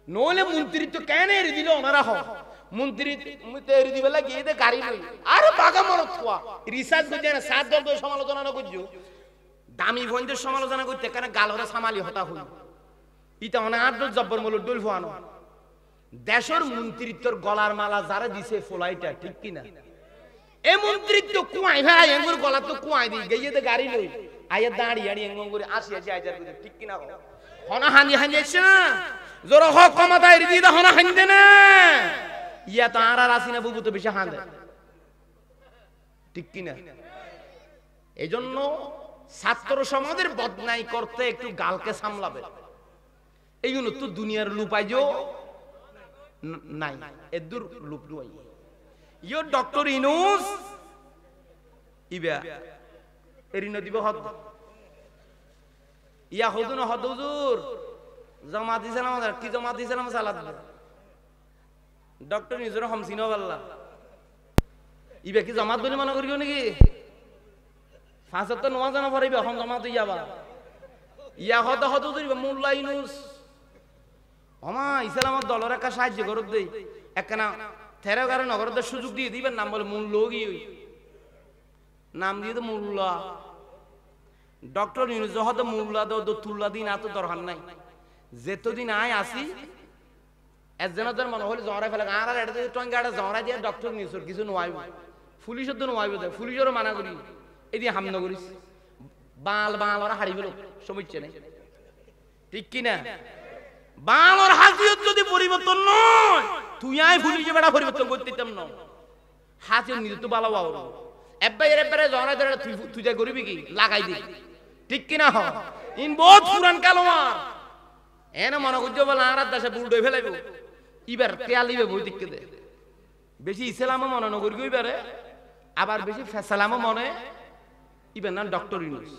নইলে মন্ত্রিত্ব কেন এড়ি দিল ওনারা হ মন্ত্রী এড়ি দিবে গিয়ে দে গাড়ি লই আরে বাগা মরত থুয়া রিসার্চ করছে না সাত দল তো সমালোচনা না করছো দামি বন্ধুর সমালোচনা করতে কেন গালরে সামালি হতা হই ইটা অনেক আট জব্বর মূল ডুল ফুয়ানো দেশের মন্ত্রিত্বর গলার মালা যারা দিছে ফোলাইটা ঠিক কিনা এ মন্ত্রিত্ব কুয়াই ভাই এঙ্গুর গলা তো কুয়াই দি গইয়ে দে গাড়ি লই আইয়া দাঁড়ি আড়ি এঙ্গুর করে আসি আসি আইজার করে ঠিক কিনা হনা হানি হানি আসছে না জোর হ ক্ষমতা এর দি হনা হানদে না ইয়া তো আর আসি না বুবু তো বেশি হাঁদে ঠিক কিনা এজন্য ছাত্র সমাজের বদনাই করতে একটু গালকে সামলাবে এইগুলো তো দুনিয়ার লুপাইজো নাই এদুর লুপ দুই ইয়ো ডক্টর ইউনূস ইবা এরিনো দিব হদ ইয়া হদুন হদ হুজুর জমা দিছিলাম কি জমা দিছিলাম সালাত ডক্টর ইউনূসের হামসিনো আল্লাহ ইবা কি জমাত বলে মনে করিও নাকি ফাঁসত তো নোয়া জানা পারিবে এখন জমাত ইয়াবা ইয়া হদ হদ হুজুর মোল্লা ইউনূস আমা ইসলামত দলের একটা সাহায্য করত দেই একখানা তেরো গারো নগরদের সুযোগ দিয়ে দিবেন নাম বলে মূল্য কি নাম দিয়ে তো মোল্লা ডক্টর ইউনূস হয়তো মোল্লা দো তুল্লা দিন এত দরকার নাই যেতদিন আয় আসি একজনের মনে হলে জমরাই ফেলে আর এটা টঙ্গা এটা জমরাই দিয়ে ডক্টর ইউনূসের কিছু নোয়াইব পুলিশের তো নোয়াইব দেয় পুলিশেরও মানা করি এই দিয়ে হামনা করিস বাল বাল ওরা হারিয়ে ফেলো সমস্যা নেই ঠিক কিনা বাংলার হাজিয়ত যদি পরিবর্তন নয় তুই আই পুলিশে বেড়া পরিবর্তন করতে দিতাম না হাজিয়ত নিজে তো ভালো বাবু এবারে জমরাই ধরে তুই যা করবি কি লাগাই দি ঠিক কিনা হ ইন বহুত পুরান কালমার এনে মনে করছো বলে আর দেশে বুলডো ফেলাইব ইবার তেয়ালিবে বই দিকে দে বেশি ইসলামও মনে নগর গইবারে আবার বেশি ফেসালামও মনে ইবার না ডক্টর ইউনূস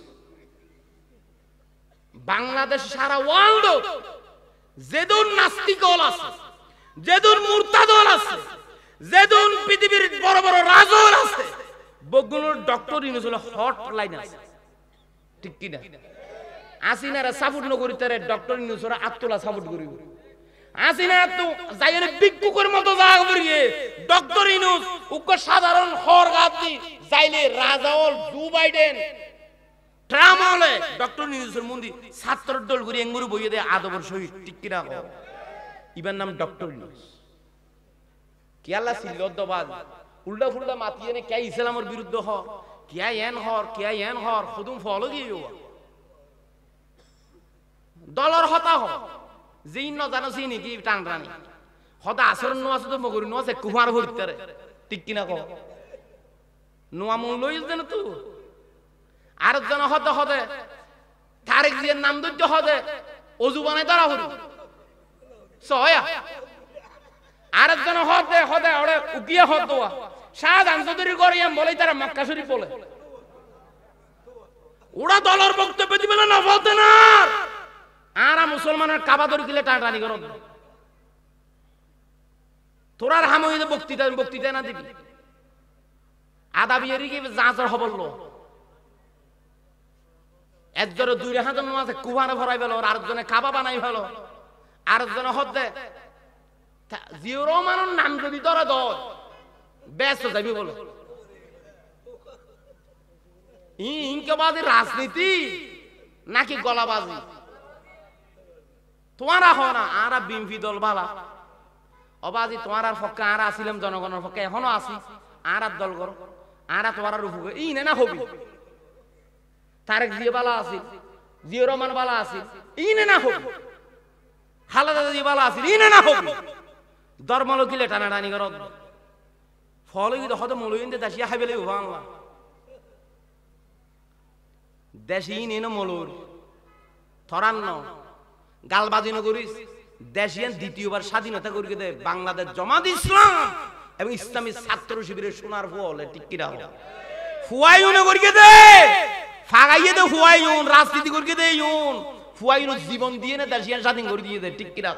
বাংলাদেশ সারা ওয়ার্ল্ড যেদুন নাস্তিক আছে যেদুন মুরতাদ আছে যেদুন পৃথিবীর বড় বড় রাজল আছে বগুলোর ডক্টর ইউনূস হলো হট লাইন আছে ঠিক কি না আসিনারা সাপোর্ট ন করি তারে ডক্টর ইউনূস ওরা আত্মলা সাপোর্ট করিব আসিনা তো যাইরে বিকুকের মতো জায়গা করিয়ে ডক্টর ইউনূস উক সাধারণ হর গাদি যাইলে রাজাওল জো বাইডেন ট্রামলে ডক্টর ইউনূসের মন্দি ছাত্র দল করি এঙ্গুরু বইয়ে দেয় আদবর শহীদ ঠিক কিনা ইবার নাম ডক্টর ইউনূস কি আল্লাহ সিল্লদবাদ উল্টা ফুল্টা মাতিয়ে নে কে ইসলামের বিরুদ্ধে হ কিয়া এন হর খুদুম ফলো গিয়ে দলর হতা হ যেই ন জানো সেই নাকি টান টানি হতা আসর নো আছে তো মগরি নো আছে কুমার ভরিতারে ঠিক কিনা কো নোয়া মূল লই দেন তো আর জন হতে হতে তারেক জিয়ার নাম দজ্জ হতে অজু বানাই তারা হরি সয়া আর জন হতে হতে ওরে উকিয়া হতোয়া শাহ আন্তদরি করিয়াম বলেই তারা মক্কা শরীফ বলে ওরা দলের বক্তব্য দিবে না বলতে না আর মুসলমানের কাবাদরি গিলে টাটানি করো তোরার হামইতে বক্তৃতা না দিবি আদা বিয়েরি কি যাঁচর হবল একজনে দুই হাজার নো আছে কুবানে ভরাই ফেলো আর আরেকজনে কাবা বানাই ফেলো আরেকজনে হতে জিও রহমানের নাম যদি ধরে দর ব্যস্ত যাবি বলো ইনকাবাজি রাজনীতি নাকি গলাবাজি? তোমারা হয় না আরা বিএনপি দল বালা অবাজি তোমার আর পক্ষে আরা আসিলাম জনগণের পক্ষে এখনো আসি আর আর দল করো আরা তোমার আর উপভোগ ই না হবি তারেক জিয়া বালা আসি জিয়া রহমান বালা আসি ই না হবি খালেদা জিয়া বালা আসি ই না হবি ধর্মলকিলে টানাটানি কর ফলে কিন্তু হয়তো মৌলবীদের দেশিয়া খাইবেলে বাংলা দেশি নেন মৌলর থরান্ন গালবাজি নগরিস দেশিয়ান দ্বিতীয়বার স্বাধীনতা করিয়ে দেয় বাংলাদেশ জামাত ইসলাম এবং ইসলামী ছাত্র শিবিরের সোনার ফলে টিকিরা ফুয়াইউন করিয়ে দেয় ফাগাইয়ে দে ফুয়াইউন রাজনীতি করিয়ে দেয় ইউন ফুয়াইউন জীবন দিয়ে না দেশিয়ান স্বাধীন করে দিয়ে দেয় টিকিরা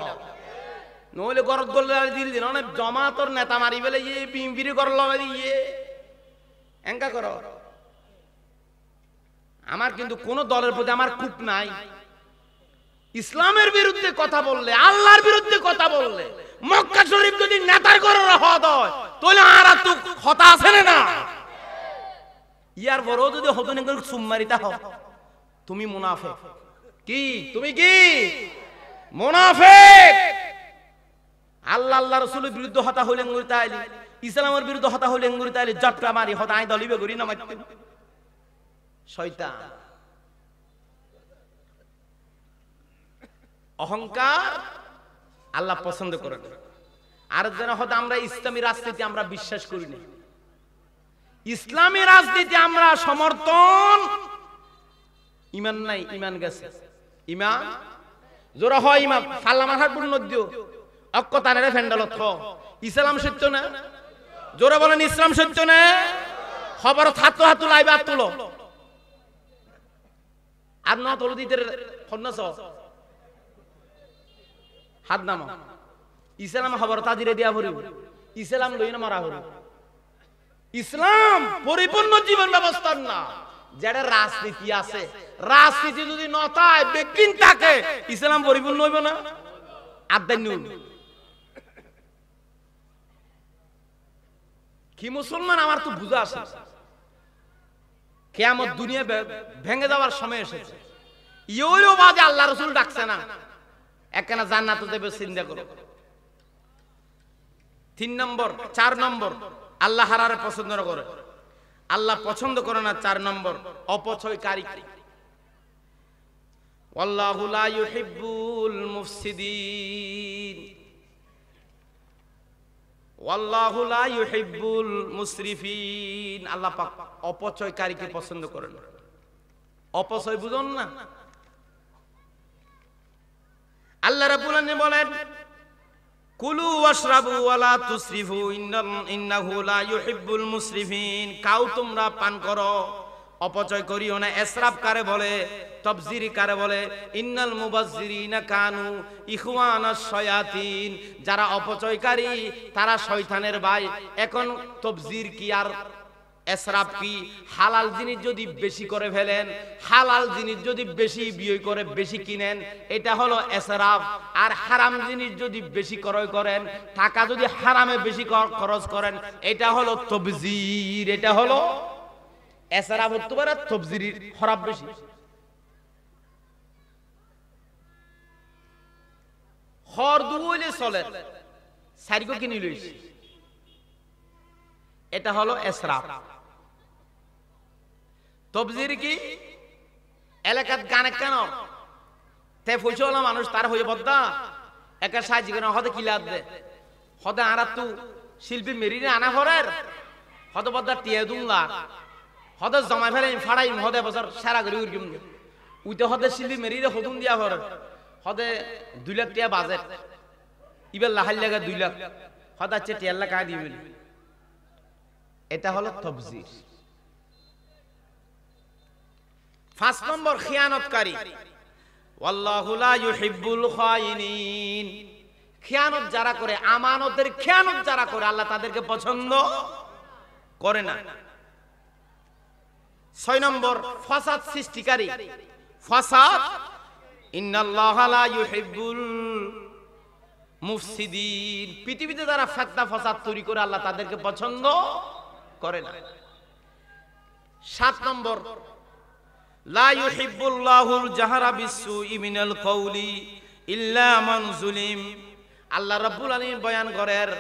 নইলে গরত গল্লে দিয়ে দিন অনেক জমাতর নেতা মারি ফেলে ইয়ে বিএনপির করল ইয়ে এঙ্কা কর। আমার কিন্তু কোন দলের প্রতি আমার কূপ নাই। ইসলামের বিরুদ্ধে কথা বললে আল্লাহর বিরুদ্ধে কথা বললে মক্কা শরীফ যদি নেতার করার হদ হয় তাহলে আর তো কথা আছে না ইয়ার বড় যদি হতো না সুম্মারিতা হও তুমি মুনাফিক। কি তুমি কি মুনাফিক? আল্লাহ আল্লাহ রাসূলের বিরুদ্ধে হতা হইলে এঙ্গুরিতা আইলি ইসলামের বিরুদ্ধে হতা হইলে এঙ্গুরিতা আইলি জটকা মারি হতা আই দলিবে গরি না মারতে শয়তান। অহংকার আল্লাহ পছন্দ করেন। আর যেন হয়তো আমরা ইসলামী রাজনীতি আমরা বিশ্বাস করি না, ইসলামী রাজনীতি আমরা সমর্থন ইমান নাই, ইমান গেছে। ইমান জোরা হয় ইমান ফাল্লা মাথার পূর্ণ দিও অক্কতানের ফ্যান্ডালত ইসলাম সত্য না? জোরে বলেন ইসলাম সত্য না? খবর থাতো হাতু লাইবা তুলো আর ন তুলো দিতে খন্নাস হাত নামা ইসলাম খবর তাজিরে দিয়া ভরি ইসলাম লই না মারা হরি। ইসলাম পরিপূর্ণ জীবন ব্যবস্থার না, যেটা রাজনীতি আছে। রাজনীতি যদি নতায় বেকিন থাকে ইসলাম পরিপূর্ণ হইব না। আদান্য কি মুসলমান আমার তো বুঝা আসে কিয়ামত দুনিয়া ভেঙে যাওয়ার সময় এসেছে। ইয়ো বাদে আল্লাহ রাসূল ডাকছে না একখানা জান্নাতে দেবে চিন্তা করো। 3 নম্বর 4 নম্বর আল্লাহ হারারে পছন্দ করে, আল্লাহ পছন্দ করে না। 4 নম্বর অপচয়কারী। ওয়াল্লাহু লা ইউহিব্বুল মুফসিদিন ওয়াল্লাহু লা ইউহিব্বুল মুসরিফিন। আল্লাহ পাক অপচয়কারীকে পছন্দ করেন না। অপচয় বুঝুন না। আল্লাহ রাব্বুল আলামিন বলেন কুলু ওয়াশরাবু ওয়ালা তুসরিফু ইন্নাহু লা ইউহিব্বুল মুসরিফিন। খাও তোমরা পান করো, অপচয় করিও না। ইসরাফ কারে বলে, তাবযিরি কারে বলে? ইন্নাল মুবাযযিরিনা কানু ইখওয়ানাশ শায়াতিন। যারা অপচয়কারী তারা শয়তানের ভাই। এখন তাবযির কি আর ইসরাফ কি? হালাল জিনিস যদি বেশি করে ফেলেন, হালাল জিনিস যদি বেশি বিক্রি করে বেশি কিনেন, এটা হলো ইসরাফ। আর হারাম জিনিস যদি বেশি ক্রয় করেন, টাকা যদি হারামে বেশি খরচ করেন, এটা হলো তাবযির। এটা হলো ইসরাফ হতে পারে, তাবযির খারাপ বেশি। খর দুইলে চলে সারিগো কিনি লইছি, এটা হলো ইসরাফ। তাবযির কি? এলাকাত গানে কেন তে পয়সাওয়ালা মানুষ তার হয়ে বদ্দা একা সাহায্য কেন হতে কিলাত দে হতে আরা তু শিল্পী মেরিনে আনা ফরের হতে বদ্দা টিয়ে দুংলা হতে জমা ফেলে ফাড়াই হতে বছর সারা করে উড়কিম উইতে হতে শিল্পী মেরিনে হতুন দিয়া ফরের হতে 2 লাখ টাকা বাজেট ইবেল লাহাল লাগা 2 লাখ হতে আছে 3 লাখ টাকা দিবেন। এটা হলো তাবযির। 5 নম্বর খিয়ানতকারী। ওয়াল্লাহু লা ইউহিব্বুল খায়িনিন। খিয়ানত যারা করে, আমানতের খিয়ানত যারা করে, আল্লাহ তাদেরকে পছন্দ করে না। 6 নম্বর ফাসাদ সৃষ্টিকারী। ফাসাদ ইন্নাল্লাহা লা ইউহিব্বুল মুফসিদিন। পৃথিবীতে যারা ফিতনা ফাসাদ তৈরি করে আল্লাহ তাদেরকে পছন্দ করে না। 7 নম্বর লা ইউহিব্বুল্লাহুল জাহরা বিসসুই মিনাল কওলি ইল্লা মান যুলিম। আল্লাহ রাব্বুল আলামিন বয়ান করেন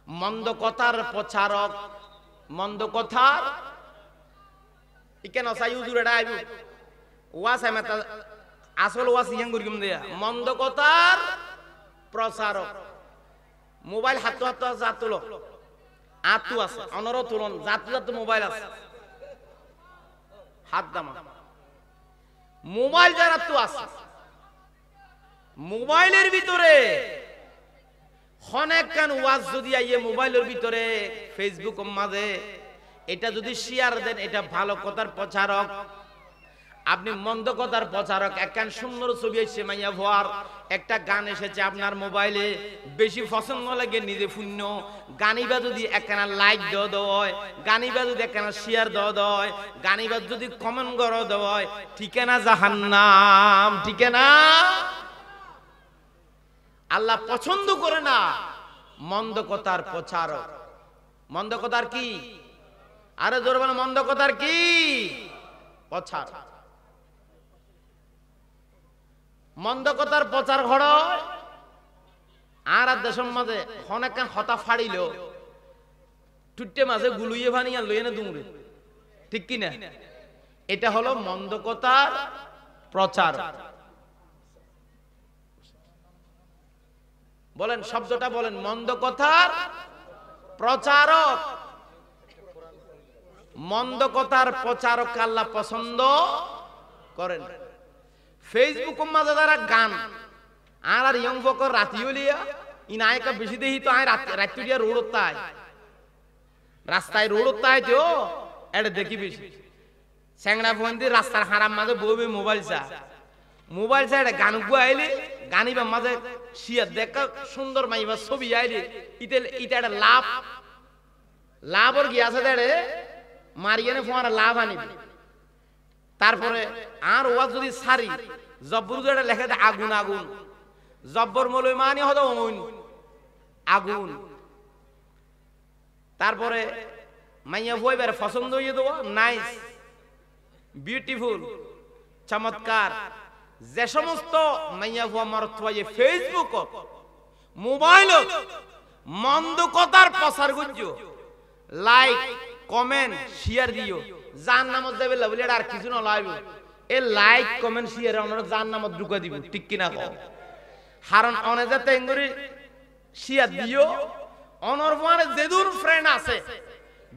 মন্দ কথার প্রচারক, মন্দ কথার ইকেন সাই হুজুর এটা আইবো ওয়াস আমাতা আসল ওয়াস ইয়াং গুরগুম দেয়া মন্দ কথার প্রচারক। মোবাইল হাত হাত জাতুলো আতু আছে অনর তুলন জাতু জাতু মোবাইল আছে হাত দামা মোবাইল যারা তো আছে মোবাইলের ভিতরে অনেক কান ওয়াজ যদি আইয়ে মোবাইলের ভিতরে ফেসবুক মাঝে এটা যদি শেয়ার দেন এটা ভালো কথার প্রচারক, আপনি মন্দ কথার প্রচারক। একখান সুন্দর ছবি এসেছে মাইয়া ভোয়ার একটা গান এসেছে আপনার মোবাইলে বেশি পছন্দ লাগে নিজে শূন্য গানিবা যদি একখানা লাইক দেওয়া দেওয়া হয়, গানিবা যদি একখানা শেয়ার দেওয়া দেওয়া হয়, গানিবা যদি কমেন্ট করা দেওয়া হয়, ঠিকানা জাহান্নাম। ঠিকানা আল্লাহ পছন্দ করে না মন্দ কথার প্রচারক। মন্দ কথার কি? আরে জোর বলে মন্দ কথার কি? প্রচার। মন্দ কথার প্রচার ঘড় আর দেশের মাঝে অনেক হতা ফাড়িল টুটে মাঝে গুলুইয়ে ভানিয়া লইয়ে না দুমরে, ঠিক কিনা? এটা হলো মন্দ কথার প্রচার। বলেন শব্দটা বলেন, মন্দ কথার প্রচারক। মন্দ কথার প্রচারক আল্লাহ পছন্দ করেন। ফেসবুক মাঝে যারা গান আর ইয়ং বকর রাতি হলিয়া ইনায়কা বেশি দেহি তো আয় রাত্রি দিয়া রোড তাই রাস্তায় রোড তাই তো এটা দেখি বেশি স্যাংরা বন্দি রাস্তার হারাম মাঝে বইবে মোবাইল চা এটা গান আইলে গানিবা মাঝে শিয়া দেখা সুন্দর মাইবা ছবি আইলে ইতে এটা একটা লাভর গিয়ে আছে দেড়ে মারিয়ানে ফোয়ারা লাভ আনিবে। তারপরে আর ওয়াজ যদি সারি জব্বর যেটা লেখা দেয় আগুন আগুন, জব্বর মলই মানে হতো আগুন। তারপরে মাইয়া বই বের পছন্দ হয়ে দেবো নাইস বিউটিফুল চমৎকার। যে সমস্ত মাইয়া ভুয়া মরত ফেসবুক মোবাইল মন্দ কথার প্রচার গুঞ্জ লাইক কমেন্ট শেয়ার দিও যার নামত যাবে বলে আর কিছু না লাইব এ লাইক কমেন্ট শেয়ার অনর যার নামত ঢুকা দিব, ঠিক কিনা কও? কারণ অনে যাতে এঙ্গুরি শেয়ার দিও অনর পরে যেদুর ফ্রেন্ড আছে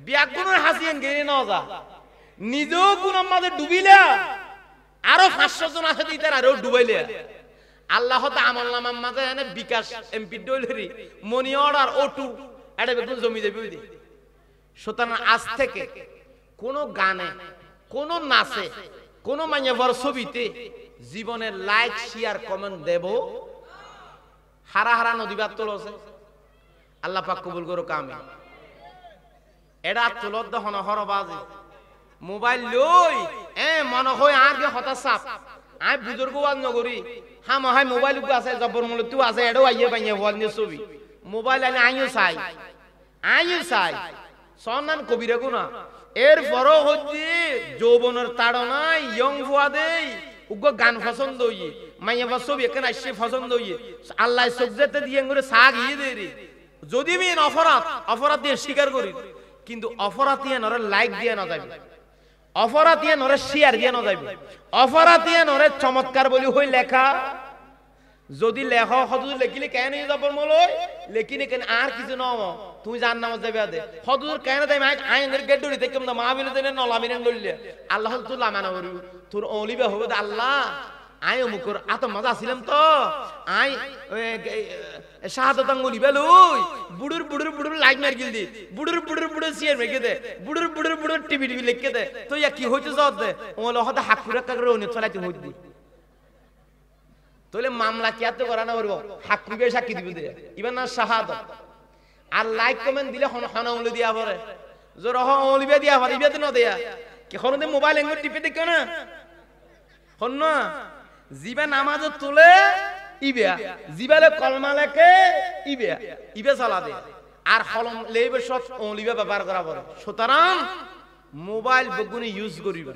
বিয়াগুনের হাসিয়েন গেরে না যা নিজেও কোন আমাদের ডুবিলা আরো 500 জন আছে দিতে আরো ডুবাইলে আল্লাহ তা আমল নামার মাঝে এনে বিকাশ এমপি ডইলেরি মনি অর্ডার ও2 এটা বেগুন জমি দেবে ওই দে। সুতরাং আজ থেকে কোন গানে কোন নাচে কোন মাইয়ার ছবিতে জীবনের লাইক শেয়ার কমেন্ট দেব হারা হারা নদীবাদ তোলছে আল্লাহ পাক কবুল করো কামে এটা তোলত দহন হরবাজি মোবাইল লই মনে হয় আর গে হতাশ চাপ আই বুজুর্গ ওয়াজ নগরি হাম হাই মোবাইল গো আছে জবর মূল তুই আছে এডো আইয়ে বাইয়ে ওয়াজ নি ছবি মোবাইল আনি আইও চাই সন্নান কবিরা গুনা এর পরও হচ্ছে যৌবনের তাড়নায় ইয়ং ভুয়া দেই উগ্র গান পছন্দ হইয়ে মাইয়া ছবি এখানে আসছে পছন্দ হইয়ে আল্লাহ সবজেতে দিয়ে করে সাগ ইয়ে দে রে যদি আমি অপরাধ দিয়ে স্বীকার করি কিন্তু অপরাধ দিয়ে নরে লাইক দিয়ে না যাবে, অপরাধ দিয়ে নরে শেয়ার দিয়ে না যাবে, অপরাধ দিয়ে নরে চমৎকার বলি হই লেখা যদি লেখ হদুদ লেখিলে কেন জবর মলই লেখিনে কেন আর কিছু ন তুই জান নামাজ যাবে আদে হদুদ কেন দেয় আইনের গেট ধরি দেখম না মাহবিল দেনে নলামিনেন দলিলে আল্লাহ তুই লামানা করি তোর অলিবা হবে আল্লাহ আই অমুকর আত মজা ছিলাম তো আই শাহাদত আঙ্গুলি বেলুই বুড়ুর লাইক মার গিল দি বুড়ুর শেয়ার মেকে দে বুড়ুর টিভি লিখকে দে তো ইয়া কি হইছে জদ দে ওলা হতে হাক ফুরা করে অনেক চলাইতে হইত দি তোলে মামলা কি এত করা না করবো হাক ফুবে সাক্ষী দিবে দে ইবা না শাহাদত আর লাইক কমেন্ট দিলে হনা উলি দিয়া পরে জোর অলিবে দিয়া পরে ইবে তো না দেয়া কি হনদে মোবাইল এঙ্গ টিপে দেখো না হন না জিবা নামাজ তুলে ইবিয়া জিবালে কলমা লেখে ইবে চালা দে আর কলম লেবে সব অলিবে ব্যবহার করা পড়ে। সুতরাং মোবাইল বগুনি ইউজ করিবে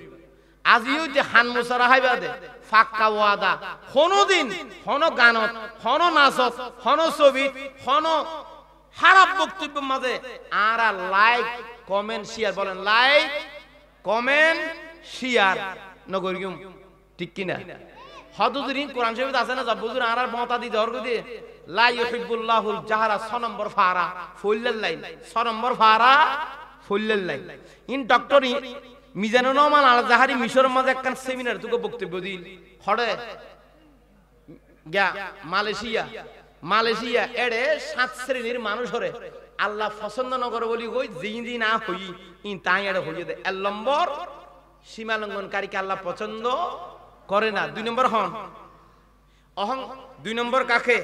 আজিও যে হান মুসারা হাইবা দে ফাক্কা ওয়াদা কোনদিন হন গানত হন নাচত হন ছবি হন খারাপ বক্তব্য মাঝে আর লাইক কমেন্ট শেয়ার বলেন লাইক কমেন্ট শেয়ার নগরিয়ম ঠিক কি না হদুদিন কোরআন শরীফে আছে না জব্বুজুর আর মতা দি দরগ দিয়ে লা ইউহিব্বুল্লাহুল জাহরা 6 নম্বর ফারা ফুল্লাল লাইন 6 নম্বর ফারা ফুল্লাল লাইন ইন ডক্টর মিজানুর রহমান আল জাহারি মিশরের মাঝে একটা সেমিনার তুকে বক্তব্য দিল হড়ে গা মালয়েশিয়া এড়ে 7 শ্রেণীর মানুষ হরে আল্লাহ পছন্দ ন করে বলি কই জিন না হই ইন তাই এড়ে হইয়ে দে 1 নম্বর সীমা লঙ্ঘনকারীকে আল্লাহ পছন্দ করে না 2 নম্বর হন অহং 2 নম্বর কাকে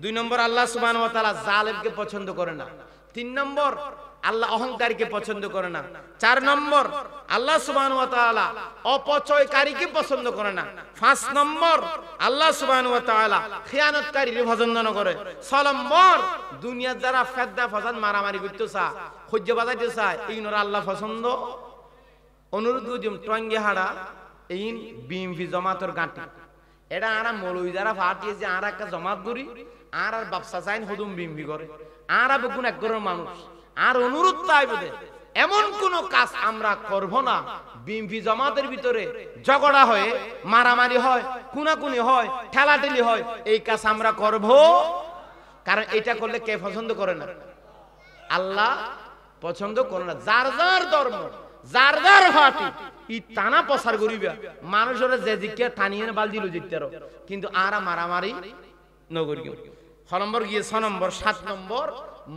2 নম্বর আল্লাহ সুবহানাহু ওয়া তাআলা জালেমকে পছন্দ করে না 3 নম্বর আল্লাহ অহংকারীকে পছন্দ করে না 4 নম্বর আল্লাহ সুবহানাহু ওয়া তাআলা অপচয়কারীকে পছন্দ করে না 5 নম্বর আল্লাহ সুবহানাহু ওয়া তাআলা খিয়ানতকারীকে পছন্দ না করে 6 নম্বর দুনিয়া যারা ফেদা ফাসাদ মারামারি করতেছে খুঁজে বাজাইতেছে এইনরা আল্লাহ পছন্দ অনুরোধ করিম টঙ্গি হাড়া এইন বিএমপি জামাতের গাঁটি এটা আরা মৌলবি যারা ফাটিয়েছে আর একটা জামাত করি আর ব্যবসা চাইন হুদুম বিএমপি করে আর বেগুন এক ঘরের মানুষ আর অনুরোধ তাইবে এমন কোন কাজ আমরা করব না বিএমপি জামাতের ভিতরে ঝগড়া হয় মারামারি হয় কুনাকুনি হয় ঠেলাঠেলি হয় এই কাজ আমরা করব কারণ এটা করলে কে পছন্দ করে না আল্লাহ পছন্দ করে না যার যার ধর্ম যার যার ফাটি ই টানা প্রচার করিবা মানুষের যে দিকে টানিয়ে বাল দিল জিততে কিন্তু আরা মারামারি নগর কেউ 6 নম্বর গিয়ে 6 নম্বর 7 নম্বর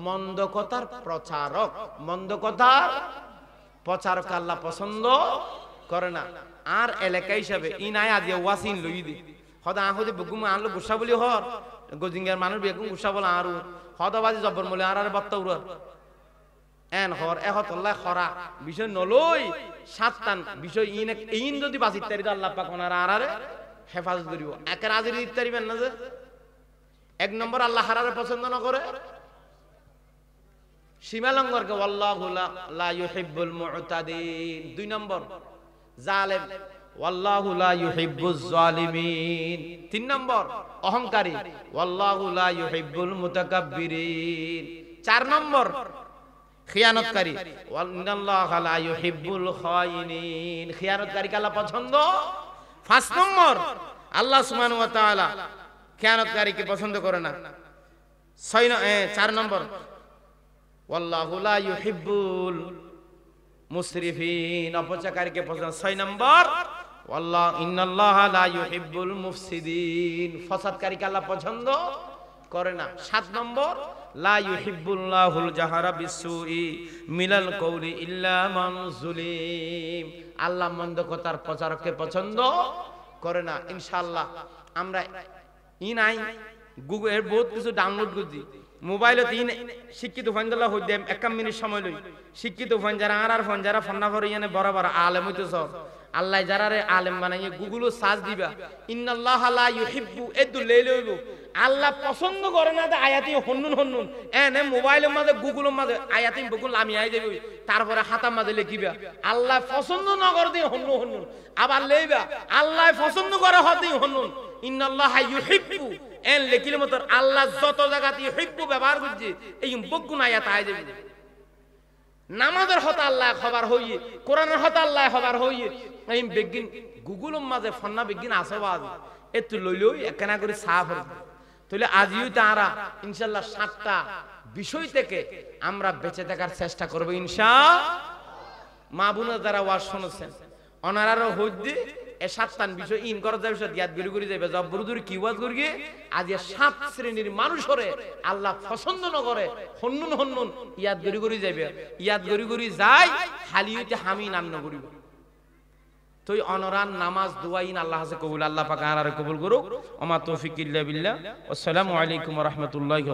মন্দ কথার প্রচারক মন্দ কথার প্রচারক আল্লাহ পছন্দ করে না আর এলাকা হিসাবে ইনায় আজ ওয়াসিন লই দি হদা আহদি বুকুম আনলো গুসা বলি হর গজিঙ্গার মানুষ বেগুম গুসা বলা আর হদাবাজি জব্বর মলে আর বাত্তা উড়ার এন হর এহতল্লাহ খরা বিষয় নলই সাতটান বিষয় ইন যদি বাঁচিত তারি তো আল্লাহ পাক ওনার আর হেফাজত করিব একের আজির দিতে পারিবেন না যে 1 নম্বর আল্লাহ হারারে পছন্দ না করে সীমা লঙ্ঘনকে আল্লাহু লা ইউহিব্বুল মুতাদিন 2 নম্বর জালেম ওয়াল্লাহু লা ইউহিব্বুজ জালিমিন 3 নম্বর অহংকারী ওয়াল্লাহু লা ইউহিব্বুল মুতাকাব্বিরিন 4 নম্বর খিয়ানতকারী ওয়াল্লাহু লা ইউহিব্বুল খায়িনিন খিয়ানতকারীকে আল্লাহ পছন্দ 5 নম্বর আল্লাহ সুবহানাহু ওয়া তাআলা খিয়ানতকারীকে পছন্দ করে না 4 নম্বর ওয়াল্লাহু লা ইউহিব্বুল মুসরিফিন অপচয়কারীকে পছন্দ 6 নম্বর ওয়াল্লাহ ইন্নাল্লাহা লা ইউহিব্বুল মুফসিদিন ফসাদকারীকে আল্লাহ পছন্দ করে না 7 নম্বর লা ইউহিব্বুল্লাহুল জাহারা বিসসুই মিনাল কওলি ইল্লা মান যুলিম আল্লাহ মন্দ কথার প্রচারককে পছন্দ করে না ইনশাআল্লাহ আমরা ইনাই গুগল এর বহুত কিছু ডাউনলোড করছি মোবাইলে তিন শিক্ষিত ফোনদলা হই দেম 1 মিনিট সময় লই শিক্ষিত ফোন যারা আর ফোন যারা ফন্না করে ইয়ানে বড় বড় আলেম হইতেছ আল্লাহ যারারে আলেম বানাইয়ে গুগলও সার্চ দিবা ইন্নাল্লাহা লা ইউহিব্বু এদু লেলইবু আল্লাহ পছন্দ করে না যে আয়াতি হন্নুন এনে মোবাইলের মাঝে গুগলের মাঝে আয়াতি বকুল আমি আই দেব তারপরে হাতার মাঝে লিখিবা আল্লাহ পছন্দ না করে দি হন্নুন আবার লইবা আল্লাহ পছন্দ করে হদি হন্নুন ইন্নাল্লাহা ইউহিব্বু এন লেখিলে মত আল্লাহ যত জায়গাতে ইউহিব্বু ব্যবহার করছে এই বকুন আয়াত আই দেব নামাজের হতা আল্লাহ খবর হইয়ে কোরআনের হতা আল্লাহ খবর হইয়ে এই বেগিন গুগলের মাঝে ফন্না বেগিন আসবাজ এত লইলই একনা করে সাফ তাহলে আজিও তারা ইনশাআল্লাহ 7টা বিষয় থেকে আমরা বেঁচে থাকার চেষ্টা করব ইনশাআল্লাহ মা বোন যারা ওয়াজ শুনছেন অনারারও হইদি এই 7টা বিষয় ইন করা যাবে ইয়াদ গুরি যাবে জবরদুরি কি ওয়াজ করি আজ 7 শ্রেণীর মানুষ হরে আল্লাহ পছন্দ না করে হন্নুন ইয়াদ গুরি যাবে ইয়াদ গুরি যায় হালিয়তে হামি নাম না করিব তুই অনরান নামাজ দুয়াইন আল্লাহ হাসে কবুল আল্লাহ পাক আর কবুল করুক ওমা তৌফিক ইল্লা বিল্লাহ আসসালামু আলাইকুম ওয়া রাহমাতুল্লাহি